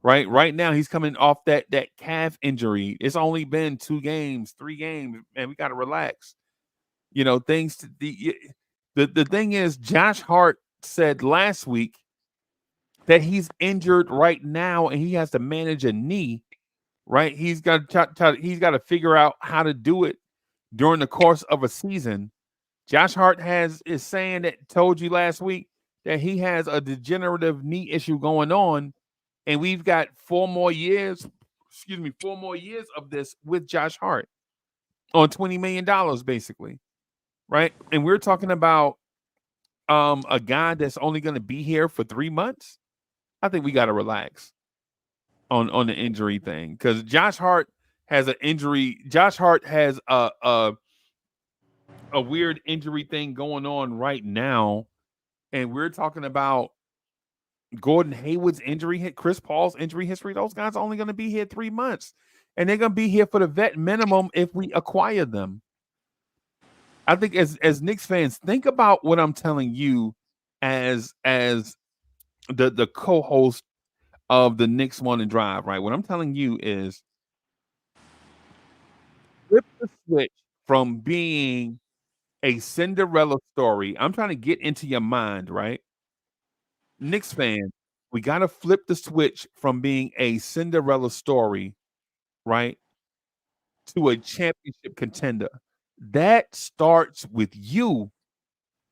Right now, he's coming off that calf injury. It's only been 2 games, 3 games, and we got to relax. Things to the thing is, Josh Hart said last week that he's injured right now and he has to manage a knee. Right, he's got to figure out how to do it during the course of a season. Josh Hart is saying that told you last week that he has a degenerative knee issue going on, and we've got 4 more years of this with Josh Hart on $20 million, basically, right? And we're talking about a guy that's only going to be here for 3 months. I think we got to relax on the injury thing, because Josh Hart has an injury. Josh Hart has a weird injury thing going on right now, and we're talking about Gordon Hayward's injury hit, Chris Paul's injury history. Those guys are only going to be here 3 months, and they're going to be here for the vet minimum if we acquire them. I think as Knicks fans, think about what I'm telling you as the co-host of the Knicks Morning Drive, right? What I'm telling you is flip the switch from being a Cinderella story. I'm trying to get into your mind, right? Knicks fan, we got to flip the switch from being a Cinderella story, right, to a championship contender. That starts with you.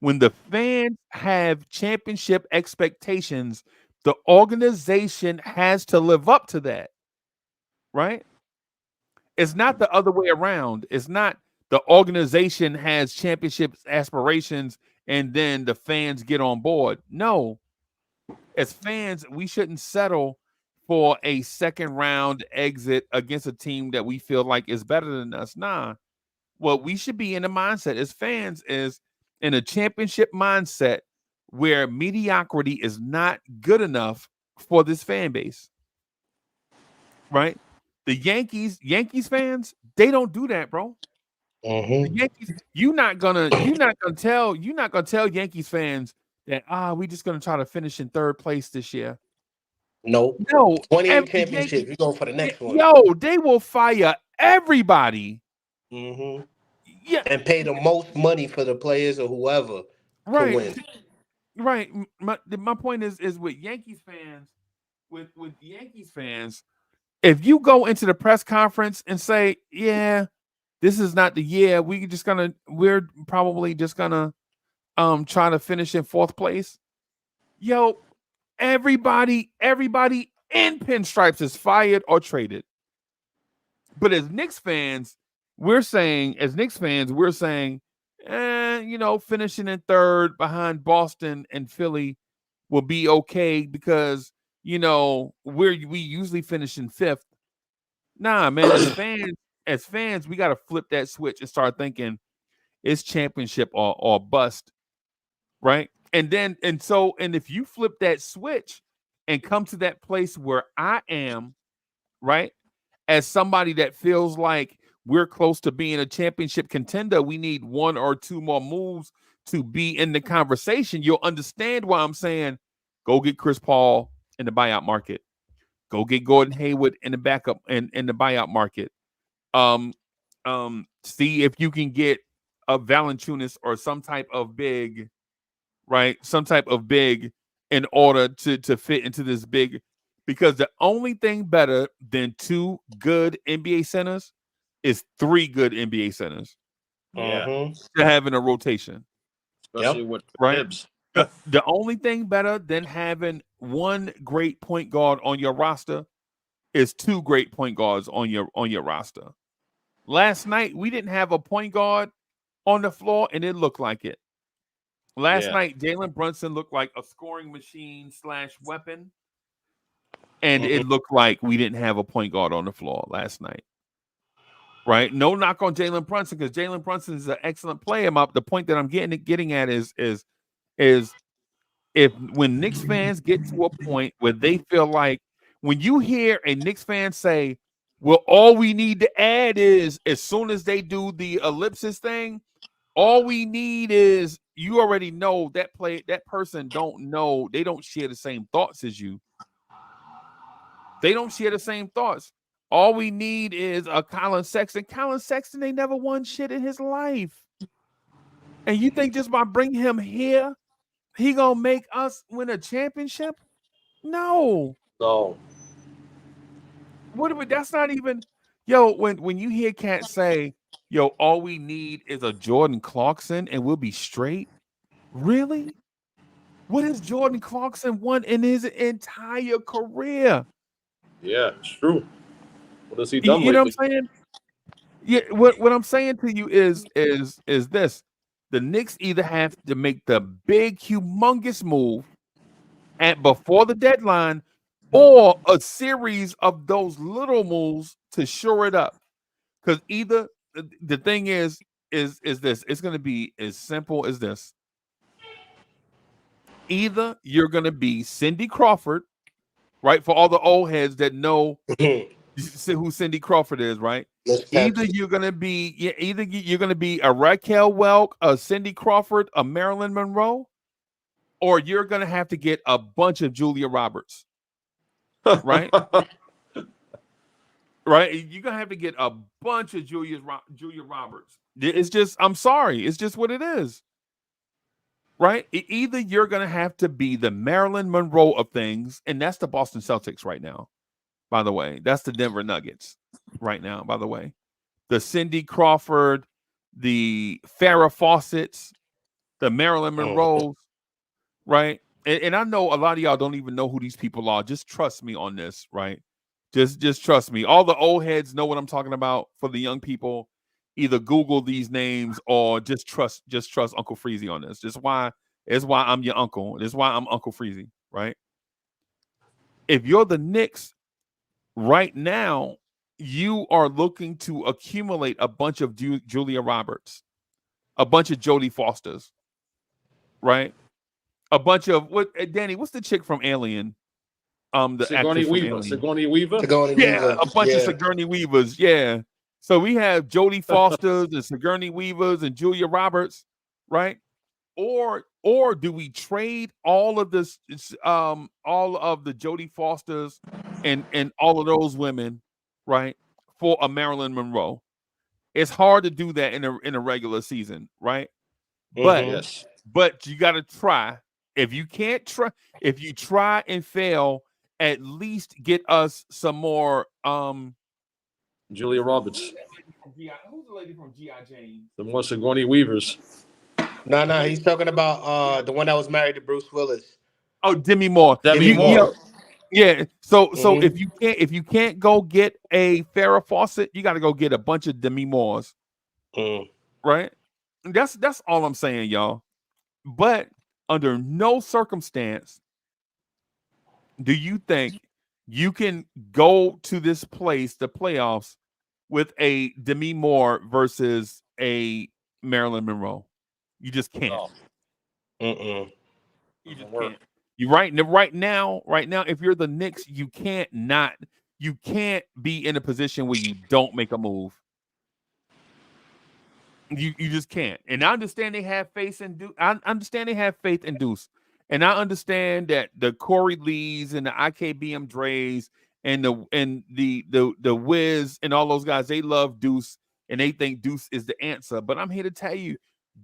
When the fans have championship expectations, the organization has to live up to that, right? It's not the other way around. It's not the organization has championship aspirations and then the fans get on board. No, as fans, we shouldn't settle for a second round exit against a team that we feel like is better than us. Nah, what we should be in the mindset as fans is in a championship mindset where mediocrity is not good enough for this fan base, right? The Yankees fans, they don't do that, bro. The Yankees, you're not gonna tell Yankees fans that we just gonna try to finish in third place this year. No. No, 28 championships. We go for the next one. Yo, they will fire everybody. Mm-hmm. Yeah, And pay the most money for the players or whoever to win. Right. My point is with Yankees fans, with Yankees fans, if you go into the press conference and say, "Yeah, this is not the year. We're probably just gonna try to finish in fourth place." Yo, everybody in pinstripes is fired or traded. But as Knicks fans, we're saying, finishing in third behind Boston and Philly will be okay because we usually finish in fifth. Nah, man, as fans, we got to flip that switch and start thinking it's championship or bust, right? And if you flip that switch and come to that place where I am, right, as somebody that feels like we're close to being a championship contender, we need one or two more moves to be in the conversation. You'll understand why I'm saying go get Chris Paul in the buyout market. Go get Gordon Hayward in the backup in the buyout market. See if you can get a Valanciunas or some type of big, right? Some type of big in order to fit into this big, because the only thing better than 2 good NBA centers is 3 good NBA centers. Yeah. To have in a rotation. Especially with right? Tibbs. The only thing better than having 1 great point guard on your roster is 2 great point guards on your roster. Last night we didn't have a point guard on the floor, and it looked like it. Last night, Jalen Brunson looked like a scoring machine / weapon, and it looked like we didn't have a point guard on the floor last night. Right? No knock on Jalen Brunson, because Jalen Brunson is an excellent player. The point that I'm getting at is if when Knicks fans get to a point where they feel like, when you hear a Knicks fan say, well, all we need to add is, as soon as they do the ellipsis thing, all we need is, you already know that person don't know, they don't share the same thoughts as you. They don't share the same thoughts. All we need is a Colin Sexton. Colin Sexton ain't never won shit in his life. And you think just by bringing him here, he gonna make us win a championship? No. That's not even, when you hear cats say, all we need is a Jordan Clarkson and we'll be straight. Really? What has Jordan Clarkson won in his entire career? Yeah, it's true. What has he done? You know what I'm saying? Yeah, what I'm saying to you is this: the Knicks either have to make the big, humongous move before the deadline, or a series of those little moves to shore it up. Because either the thing is, is this. It's going to be as simple as this. Either you're going to be Cindy Crawford, right? For all the old heads that know who Cindy Crawford is, right? Either you're going to be, you're going to be a Raquel Welk, a Cindy Crawford, a Marilyn Monroe, or you're going to have to get a bunch of Julia Roberts, right? Right? You're going to have to get a bunch of Julia Roberts. It's just, I'm sorry. It's just what it is. Right? Either you're going to have to be the Marilyn Monroe of things, and that's the Boston Celtics right now, by the way. That's the Denver Nuggets right now, by the way. The Cindy Crawford, the Farrah Fawcett's, the Marilyn Monroes, right? And I know a lot of y'all don't even know who these people are. Just trust me on this, right? Just trust me. All the old heads know what I'm talking about. For the young people, either Google these names or just trust Uncle Freezie on this. It's why I'm your uncle. It's why I'm Uncle Freezie, right? If you're the Knicks right now, you are looking to accumulate a bunch of Julia Roberts, a bunch of Jodie Fosters, right? A bunch of Danny, what's the chick from Alien? The Sigourney Weaver. Sigourney Weaver. Yeah, a bunch of Sigourney Weavers. Yeah. So we have Jodie Fosters and Sigourney Weavers and Julia Roberts, right? Or do we trade all of this, all of the Jodie Fosters and all of those women, right, for a Marilyn Monroe? It's hard to do that in a regular season, right? But you got to try. If you can't try, if you try and fail, at least get us some more Julia Roberts. Who's the lady from G.I. Jane? The more Sigourney Weavers. No, he's talking about the one that was married to Bruce Willis. Oh, Demi Moore. Demi Moore. Yeah. So if you can't go get a Farrah Fawcett, you got to go get a bunch of Demi Moores. Right? That's all I'm saying, y'all. But under no circumstance do you think you can go to this place, the playoffs, with a Demi Moore versus a Marilyn Monroe? You just can't. No. You just can't. You right now, if you're the Knicks, you can't be in a position where you don't make a move. You just can't. And I understand they have faith in Deuce. I understand they have faith in Deuce. And I understand that the Corey Lees and the IKBM Dre's and the Wiz and all those guys, they love Deuce and they think Deuce is the answer. But I'm here to tell you,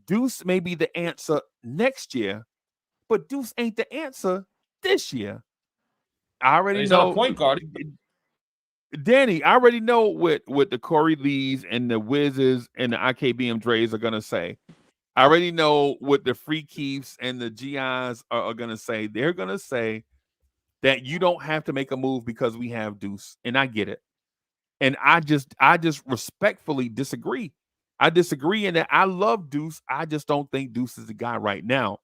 Deuce may be the answer next year, but Deuce ain't the answer this year. I already know. Not a point guard. Danny, I already know what the Corey Lees and the Wizzes and the IKBM Dre's are gonna say. I already know what the Free Keefs and the GIs are gonna say. They're gonna say that you don't have to make a move because we have Deuce, and I get it. And I just respectfully disagree. I disagree in that I love Deuce. I just don't think Deuce is the guy right now.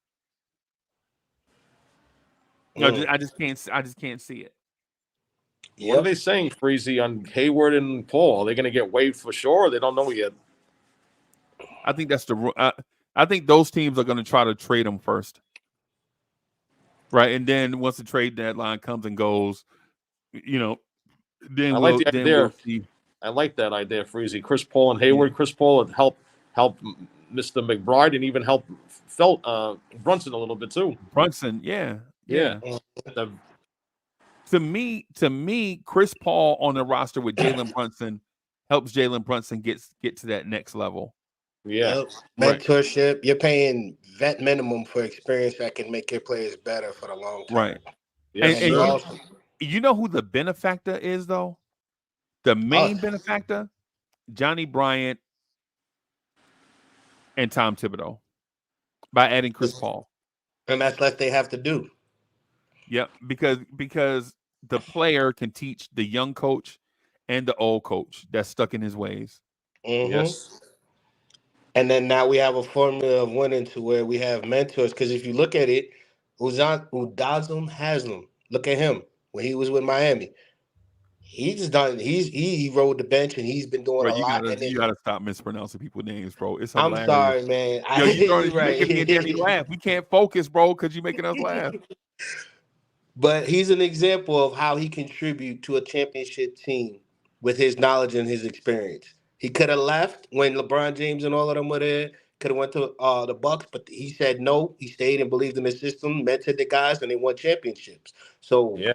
I just can't see it. What are they saying, Freezie, on Hayward and Paul? Are they going to get waived for sure? Or they don't know yet. I think that's I think those teams are going to try to trade them first, right? And then once the trade deadline comes and goes, then I like the idea. We'll see. I like that idea, Freezie. Chris Paul and Hayward. Chris Paul would help Mr. McBride and even help Brunson a little bit too. Brunson, yeah. To me, Chris Paul on the roster with Jalen Brunson helps Jalen Brunson get to that next level. Yeah, mentorship. Right. You're paying vet minimum for experience that can make your players better for the long term. Right. Yes, and awesome. You know who the benefactor is, though? The main benefactor, Johnny Bryant and Tom Thibodeau, by adding Chris Paul. And that's what they have to do. Yep, because the player can teach the young coach and the old coach that's stuck in his ways. Mm-hmm. Yes. And then now we have a formula of winning to where we have mentors. Because if you look at it, Udazum Haslam, look at him when he was with Miami. He's just done. He rode the bench and he's been doing Bro, a lot. And you gotta stop mispronouncing people's names, bro. It's I'm hilarious. sorry, man. Yo, You're you right. making me and Danny laugh. We can't focus, bro, because you making us laugh. But he's an example of how he contribute to a championship team with his knowledge and his experience. He could have left when LeBron James and all of them were there. Could have went to the Bucks, but he said no. He stayed and believed in the system, mentored the guys, and they won championships. So Yeah.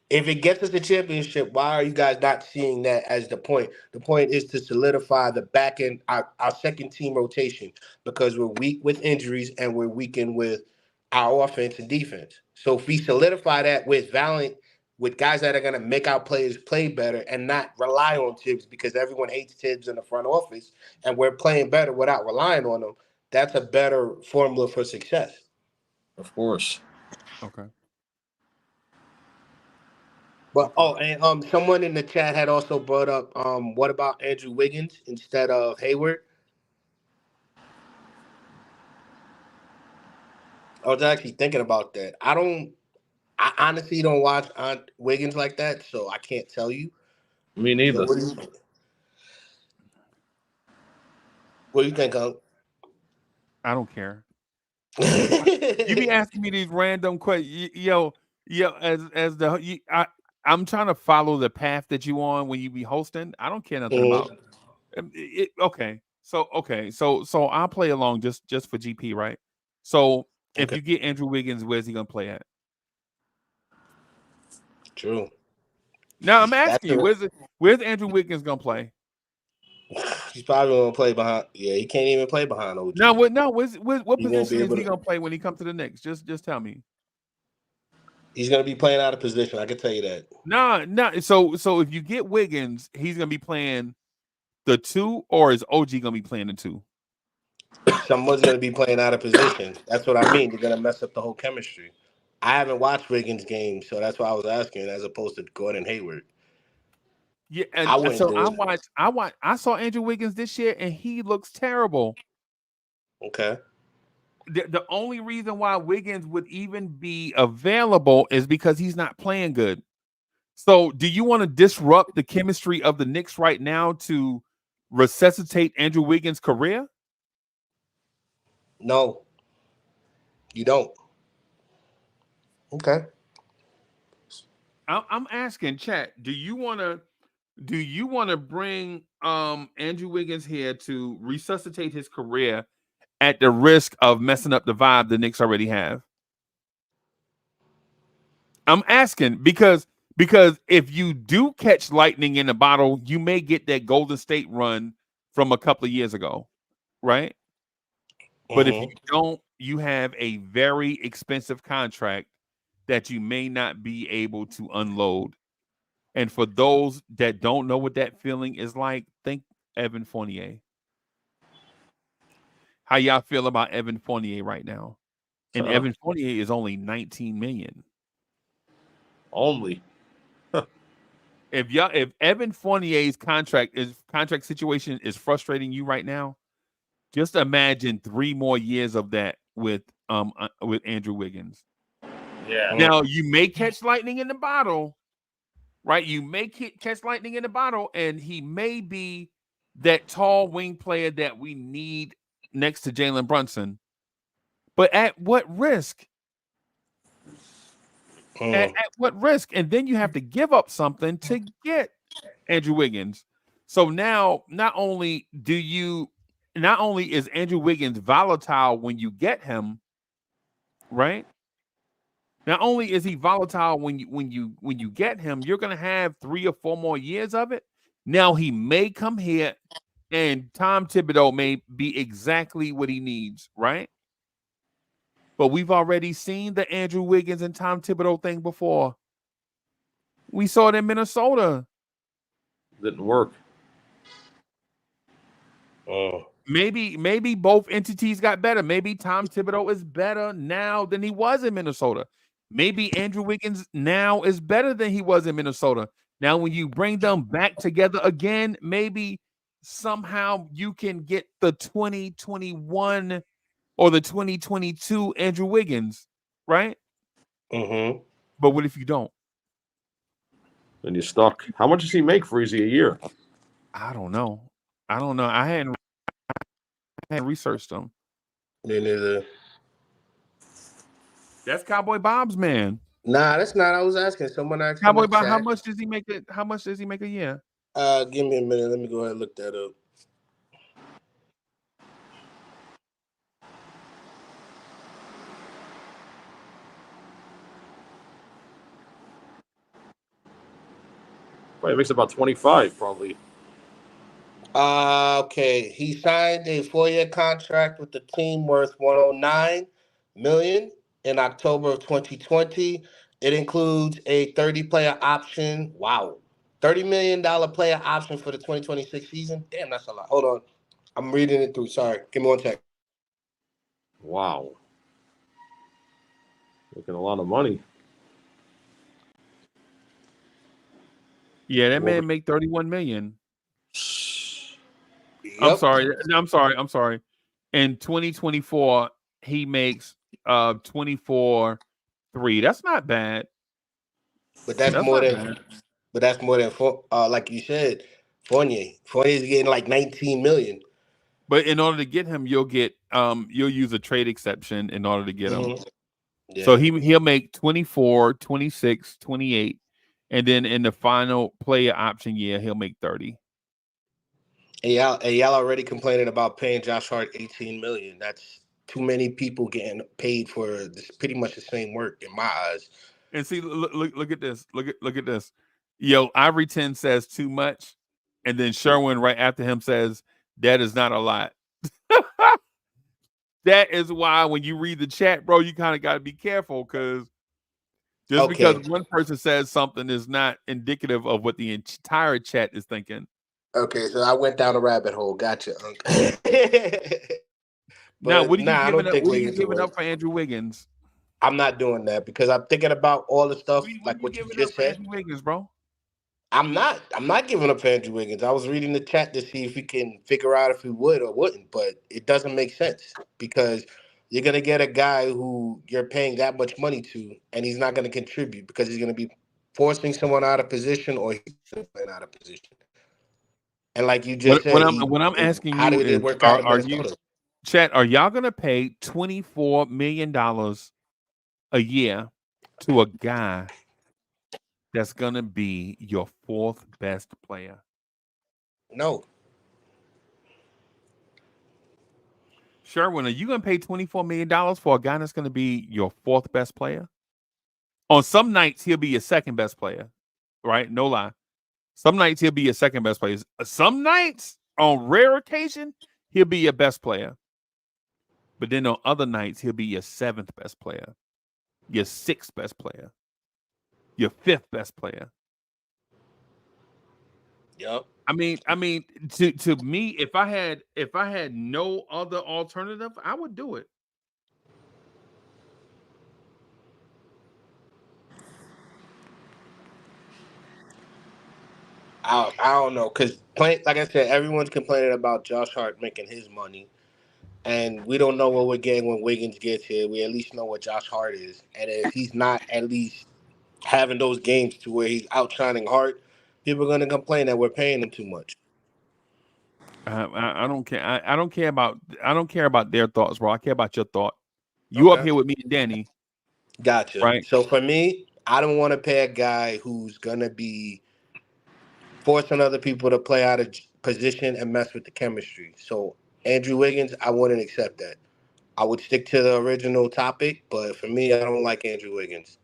if it gets us the championship, why are you guys not seeing that as the point? The point is to solidify the back end, our second team rotation, because we're weak with injuries and we're weakened with our offense and defense. So if we solidify that with Valiant, with guys that are going to make our players play better and not rely on Tibbs, because everyone hates Tibbs in the front office, and we're playing better without relying on them, that's a better formula for success. Of course. Okay. But and someone in the chat had also brought up what about Andrew Wiggins instead of Hayward? I was actually thinking about that. I honestly don't watch Wiggins like that, so I can't tell you. Me neither. So what do you think, Unc? I don't care. You be asking me these random questions, yo. As I'm trying to follow the path that you on when you be hosting. I don't care nothing about it. Okay, so I'll play along just for GP, right? So if you get Andrew Wiggins, where's he gonna play at? True. Now I'm asking you, where's Andrew Wiggins gonna play? He's probably gonna play behind. Yeah, he can't even play behind OG. What position is he gonna play when he comes to the Knicks? Just tell me. He's gonna be playing out of position. I can tell you that. No. So if you get Wiggins, he's gonna be playing the 2, or is OG gonna be playing the 2? Someone's gonna be playing out of position. That's what I mean. They're gonna mess up the whole chemistry. I haven't watched Wiggins' game, so that's why I was asking, as opposed to Gordon Hayward. Yeah, and I saw Andrew Wiggins this year, and he looks terrible. Okay. The only reason why Wiggins would even be available is because he's not playing good. So, do you want to disrupt the chemistry of the Knicks right now to resuscitate Andrew Wiggins' career? No, you don't. Okay. I'm asking chat. Do you want to bring Andrew Wiggins here to resuscitate his career at the risk of messing up the vibe the Knicks already have? I'm asking because if you do catch lightning in a bottle, you may get that Golden State run from a couple of years ago, right? But if you don't, you have a very expensive contract that you may not be able to unload. And for those that don't know what that feeling is like, think Evan Fournier. How y'all feel about Evan Fournier right now? And Evan Fournier is only 19 million. Only. If Evan Fournier's contract situation is frustrating you right now, just imagine 3 more years of that with Andrew Wiggins. Yeah. Now you may catch lightning in the bottle, right? You may catch lightning in the bottle, and he may be that tall wing player that we need next to Jalen Brunson. But at what risk? At what risk? And then you have to give up something to get Andrew Wiggins. So now, not only is Andrew Wiggins volatile when you get him, right? Not only is he volatile when you get him, you're gonna have 3 or 4 more years of it. Now he may come here, and Tom Thibodeau may be exactly what he needs, right? But we've already seen the Andrew Wiggins and Tom Thibodeau thing before. We saw it in Minnesota. Didn't work. Maybe both entities got better. Maybe Tom Thibodeau is better now than he was in Minnesota. Maybe Andrew Wiggins now is better than he was in Minnesota. Now, when you bring them back together again, maybe somehow you can get the 2021 or the 2022 Andrew Wiggins, right? Mm-hmm. But what if you don't? And you're stuck. How much does he make, Freezie, a year? I don't know. I hadn't researched him. Me neither. That's Cowboy Bob's man. Nah, that's not. I was asking someone asked in Cowboy the Bob, how chat. much does he make it? How much does he make a year? Give me a minute. Let me go ahead and look that up. Probably makes about 25, probably. Okay. He signed a 4-year contract with the team worth $109 million in October of 2020. It includes a 30-player option. Wow. $30 million player option for the 2026 season. Damn, that's a lot. Hold on. I'm reading it through. Sorry. Give me one sec. Wow. Making a lot of money. Yeah, that man make 31 million. Yep. I'm sorry. In 2024, he makes 24-3. That's not bad. But that's more than like you said, Fournier. Fournier's getting like 19 million. But in order to get him, you'll use a trade exception in order to get him. Yeah. So he'll make 24, 26, 28, and then in the final player option year, he'll make 30. And y'all already complaining about paying Josh Hart 18 million. That's too many people getting paid for this, pretty much the same work in my eyes. And see, look at this. Look at this. Yo, Ivory 10 says too much, and then Sherwin right after him says that is not a lot. That is why when you read the chat, bro, you kind of got to be careful because because one person says something is not indicative of what the entire chat is thinking. Okay, so I went down a rabbit hole. Gotcha, Uncle. Now, what are you giving up for Andrew Wiggins? I'm not doing that because I'm thinking about all the stuff like what you just said. Andrew Wiggins, bro. I'm not giving up Andrew Wiggins. I was reading the chat to see if we can figure out if we would or wouldn't, but it doesn't make sense because you're gonna get a guy who you're paying that much money to, and he's not gonna contribute because he's gonna be forcing someone out of position or he's playing out of position. And like you just said, what I'm asking how you did is, it work out in are Minnesota? you, chat, are y'all gonna pay $24 million a year to a guy that's gonna be your fourth best player? No. Sherwin, are you gonna pay $24 million for a guy that's gonna be your fourth best player? On some nights, he'll be your second best player, right? No lie. Some nights he'll be your second best player. Some nights, on rare occasion, he'll be your best player. But then on other nights, he'll be your seventh best player, your sixth best player, your fifth best player. Yep. I mean, to me, if I had no other alternative, I would do it. I don't know because like I said, everyone's complaining about Josh Hart making his money, and we don't know what we're getting when Wiggins gets here. We at least know what Josh Hart is, and if he's not at least having those games to where he's outshining Hart, people are going to complain that we're paying him too much. I don't care. I don't care about their thoughts, bro. I care about your thought. You up here with me and Danny. Gotcha. Right. So for me, I don't want to pay a guy who's gonna be forcing other people to play out of position and mess with the chemistry. So Andrew Wiggins, I wouldn't accept that. I would stick to the original topic, but for me, I don't like Andrew Wiggins.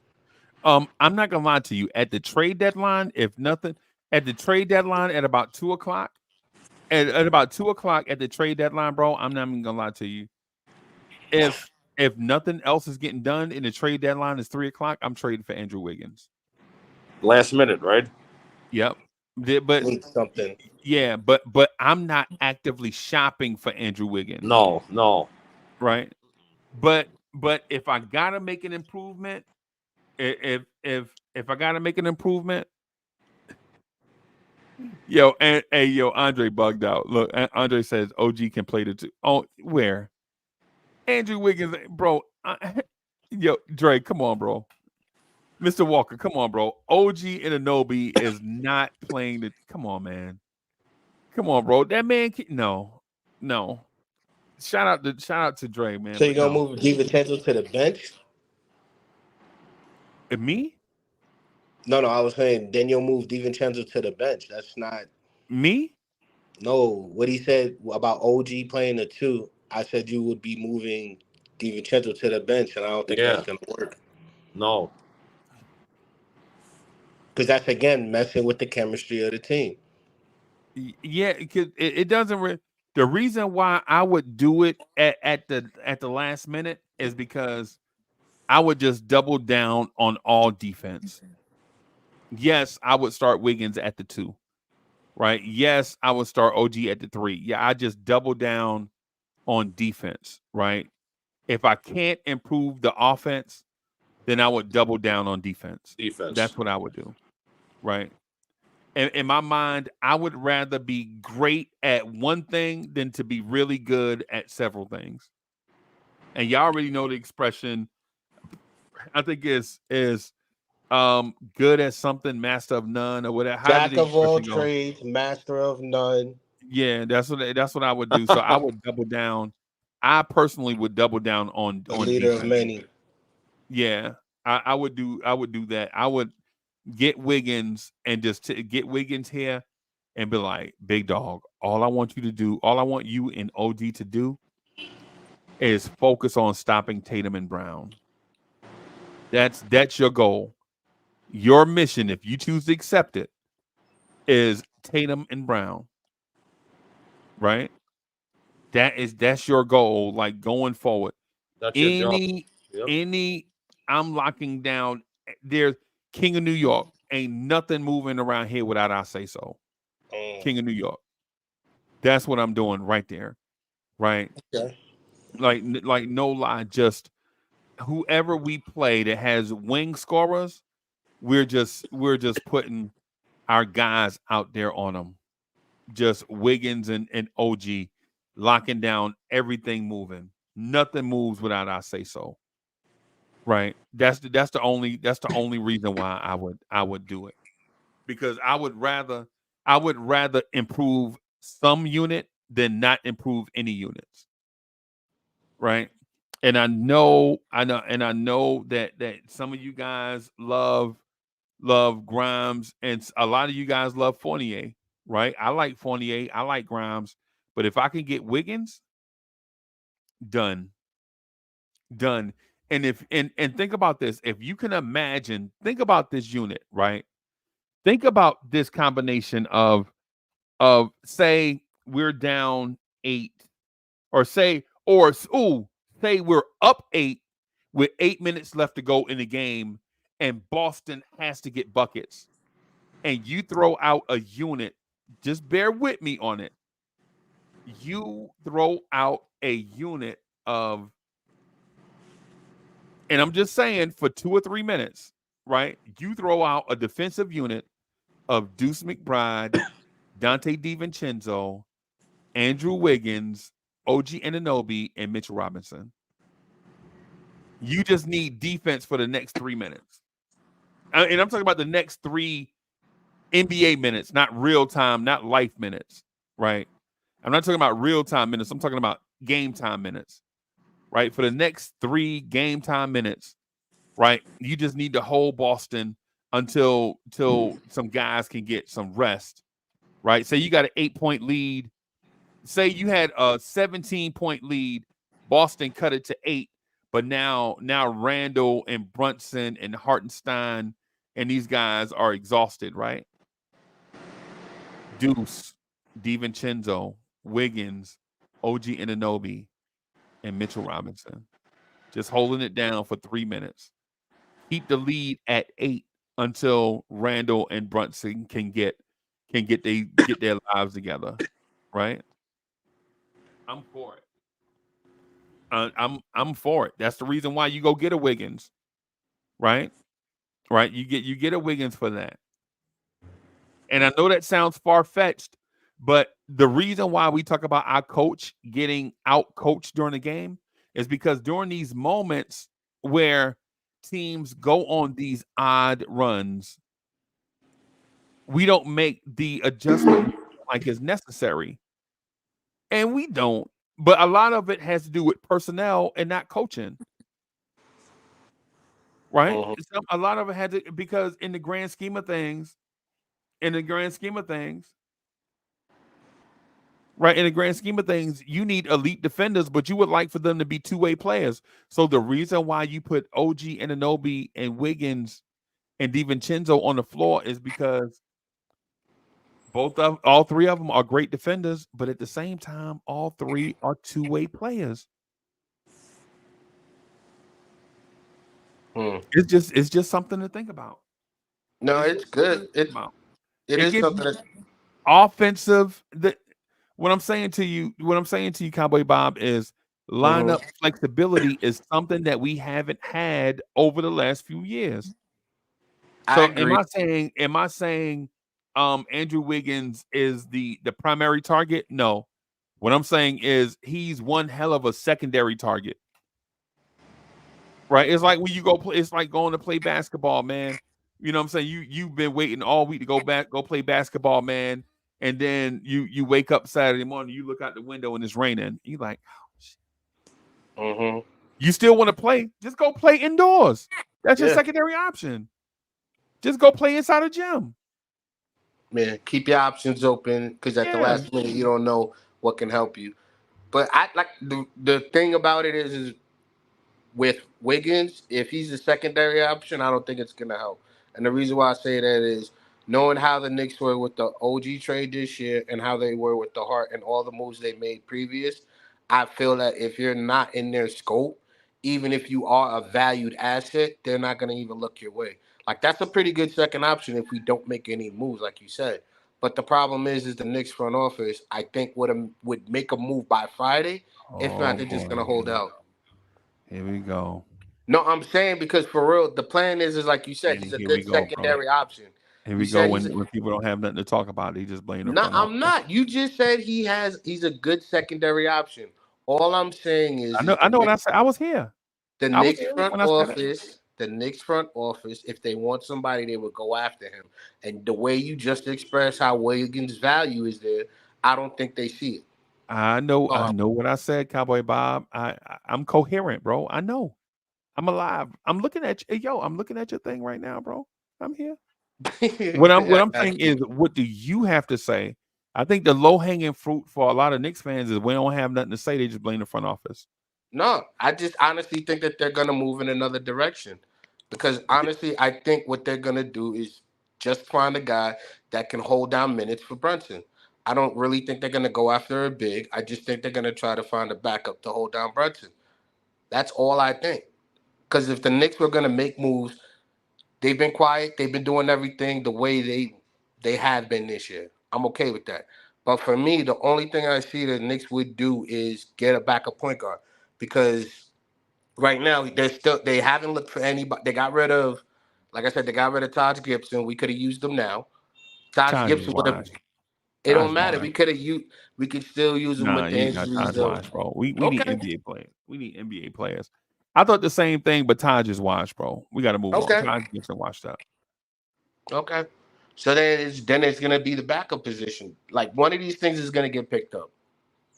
I'm not gonna lie to you. At the trade deadline, at about 2:00, at about 2:00 at the trade deadline, bro, I'm not even gonna lie to you. If nothing else is getting done in the trade deadline is 3:00, I'm trading for Andrew Wiggins. Last minute, right? Yep. But need something. Yeah, but I'm not actively shopping for Andrew Wiggins. No. Right. But if I gotta make an improvement, if I gotta make an improvement, Andre bugged out. Look, Andre says OG can play the two. Oh, where? Andrew Wiggins, bro. Dre, come on, bro. Mr. Walker, come on, bro. OG Anunoby is not playing the. Come on, man. Come on, bro. That man. No. Shout out to Dre, man. So you're But gonna no, move DiVincenzo to the bench? Me, No, I was saying then you'll move DiVincenzo to the bench. That's not me. no. What he said about OG playing the two, I said you would be moving DiVincenzo to the bench, and I don't think Yeah. that's gonna work No. because that's again messing with the chemistry of the team. Yeah, because it doesn't. The reason why I would do it at the last minute is because I would just double down on all defense. Yes, I would start Wiggins at the 2, right? Yes, I would start OG at the 3. Yeah, I just double down on defense, right? If I can't improve the offense, then I would double down on defense. That's what I would do, right? And in my mind, I would rather be great at one thing than to be really good at several things. And y'all already know the expression. I think is good at something, master of none, or whatever. How did Jack the of all expression go? trades, master of none. Yeah, that's what I would do. So I would double down. I personally would double down on Leader defense. of many. Yeah, I would do that. I would get Wiggins and just get Wiggins here and be like, big dog, all I want you and OG to do is focus on stopping Tatum and Brown. That's your goal. Your mission, if you choose to accept it, is Tatum and Brown. Right? That's your goal, like going forward. That's your job. Yep. I'm locking down. There's King of New York. Ain't nothing moving around here without I say so. King of New York. That's what I'm doing right there. Right? Okay. Like no lie, just whoever we play that has wing scorers, we're just putting our guys out there on them. Just Wiggins and OG locking down everything moving. Nothing moves without I say so. Right. That's the only reason why I would do it. Because I would rather improve some unit than not improve any units. Right. And I know that some of you guys love Grimes and a lot of you guys love Fournier, right? I like Fournier, I like Grimes, but if I can get Wiggins, done. And think about this. If you can imagine, think about this unit, right? Think about this combination of say we're down 8 or say we're up 8 with 8 minutes left to go in the game and Boston has to get buckets. And you throw out a unit, just bear with me on it. You throw out a unit of, and I'm just saying for 2 or 3 minutes, right? You throw out a defensive unit of Deuce McBride, Dante DiVincenzo, Andrew Wiggins, OG Anunoby, and Mitchell Robinson. You just need defense for the next 3 minutes. And I'm talking about the next 3 NBA minutes, not real time, not life minutes, right? I'm not talking about real time minutes. I'm talking about game time minutes, right? For the next 3 game time minutes, right? You just need to hold Boston until some guys can get some rest, right? Say you got an 8-point lead. Say you had a 17-point lead. Boston cut it to 8, but now Randall and Brunson and Hartenstein and these guys are exhausted, right? Deuce, DiVincenzo, Wiggins, OG Anunoby, and Mitchell Robinson. Just holding it down for 3 minutes. Keep the lead at 8 until Randall and Brunson can get their lives together, right? I'm for it. I'm for it. That's the reason why you go get a Wiggins, right? Right? You get a Wiggins for that. And I know that sounds far-fetched, but the reason why we talk about our coach getting out-coached during the game is because during these moments where teams go on these odd runs, we don't make the adjustment like is necessary. And we don't. But a lot of it has to do with personnel and not coaching. Right? Mhm. A lot of it had to, because in the grand scheme of things, right, in the grand scheme of things, you need elite defenders, but you would like for them to be two-way players. So the reason why you put OG Anunoby and Wiggins and DiVincenzo on the floor is because all three of them are great defenders, but at the same time, all three are two-way players. It's just something to think about. No, it's good. It is gives something you that offensive. What I'm saying to you, Cowboy Bob, is lineup flexibility is something that we haven't had over the last few years. I So agree. am I saying Andrew Wiggins is the primary target? No. What I'm saying is he's one hell of a secondary target. Right? It's like when you go play, it's like going to play basketball, man. You know what I'm saying? You've been waiting all week to go play basketball, man. And then you wake up Saturday morning, you look out the window and it's raining. You're like, oh, shit. You still want to play? Just go play indoors. That's your secondary option. Just go play inside a gym. Man, keep your options open, because at the last minute you don't know what can help you. But I like the thing about it is with Wiggins, if he's a secondary option, I don't think it's gonna help. And the reason why I say that is knowing how the Knicks were with the OG trade this year and how they were with the Hart and all the moves they made previous, I feel that if you're not in their scope, even if you are a valued asset, they're not gonna even look your way. Like, that's a pretty good second option if we don't make any moves, like you said. But the problem is the Knicks front office, I think, would make a move by Friday. If not, they're just gonna hold out. Here we go. No, I'm saying, because for real, the plan is like you said, he's a good secondary option. Here we go. When people don't have nothing to talk about, they just blame the front office. I'm not. You just said he's a good secondary option. All I'm saying is I know what I said. I was here. The Knicks front office, if they want somebody, they would go after him. And the way you just expressed how Wiggins' value is there, I don't think they see it. I know what I said, Cowboy Bob. I'm coherent, bro. I know. I'm alive. I'm looking at you. Yo, I'm looking at your thing right now, bro. I'm here. What I'm saying is, what do you have to say? I think the low-hanging fruit for a lot of Knicks fans is we don't have nothing to say. They just blame the front office. No, I just honestly think that they're going to move in another direction. Because honestly, I think what they're going to do is just find a guy that can hold down minutes for Brunson. I don't really think they're going to go after a big. I just think they're going to try to find a backup to hold down Brunson. That's all I think. Because if the Knicks were going to make moves, they've been quiet. They've been doing everything the way they have been this year. I'm okay with that. But for me, the only thing I see the Knicks would do is get a backup point guard. Because right now they haven't looked for anybody. They got rid of, like I said, they got rid of Taj Gibson. We could have used them now. Taj Gibson would have. It don't matter. We could still use them with the injuries, bro. We need NBA players. We need NBA players. I thought the same thing, but Taj is washed, bro. We got to move on. Taj Gibson washed up. Okay. So then it's gonna be the backup position. Like, one of these things is gonna get picked up.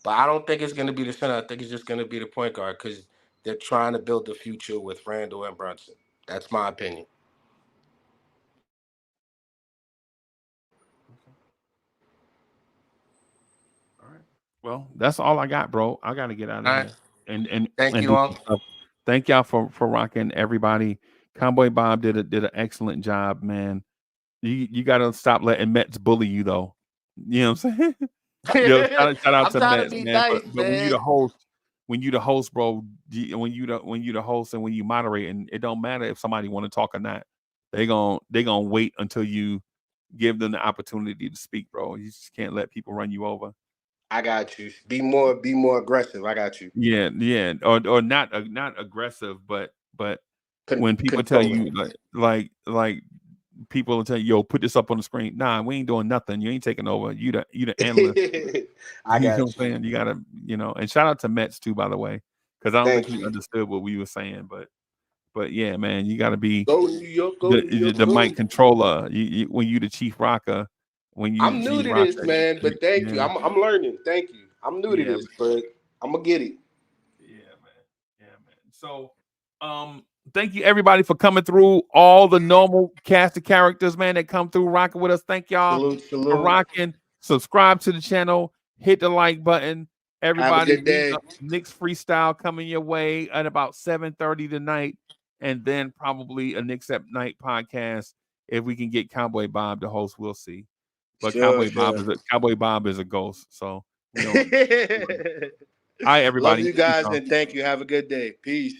But I don't think it's going to be the center. I think it's just going to be the point guard, because they're trying to build the future with Randall and Brunson. That's my opinion. All right. Well, that's all I got, bro. I got to get out of here. And thank you all. Thank y'all for rocking, everybody. Cowboy Bob did an excellent job, man. You got to stop letting Mets bully you, though. You know what I'm saying? Yo, shout out to Mets, man. Nice, but when you the host, bro, when you the host and when you moderate, and it don't matter if somebody want to talk or not, they gonna wait until you give them the opportunity to speak, bro. You just can't let people run you over. I got you. Be more aggressive. I got you. Yeah, or not aggressive, but when people tell you like people will tell you, yo, put this up on the screen. Nah, we ain't doing nothing. You ain't taking over. You the analyst. I got you. Know what I'm saying? You gotta, and shout out to Mets too, by the way, because I don't think he understood what we were saying, but But yeah, man, you got to be Go New York, go New York. the go. mic controller. When you the chief rocker, when you I'm new to this, man, but thank you. Yeah. I'm learning. Thank you. I'm new to Yeah, this, but I'm gonna get it. Yeah, man. Yeah, man. So, thank you everybody for coming through. All the normal cast of characters, man, that come through rocking with us. Thank y'all Salute, for salute. rocking. Subscribe to the channel. Hit the like button. Everybody, good day. Knicks freestyle coming your way at about 7:30 tonight, and then probably a Knicks at Night podcast. If we can get Cowboy Bob to host, we'll see. But Sure. Cowboy Bob is a ghost. So, you know. All right, everybody. Love you guys and thank you. Have a good day. Peace.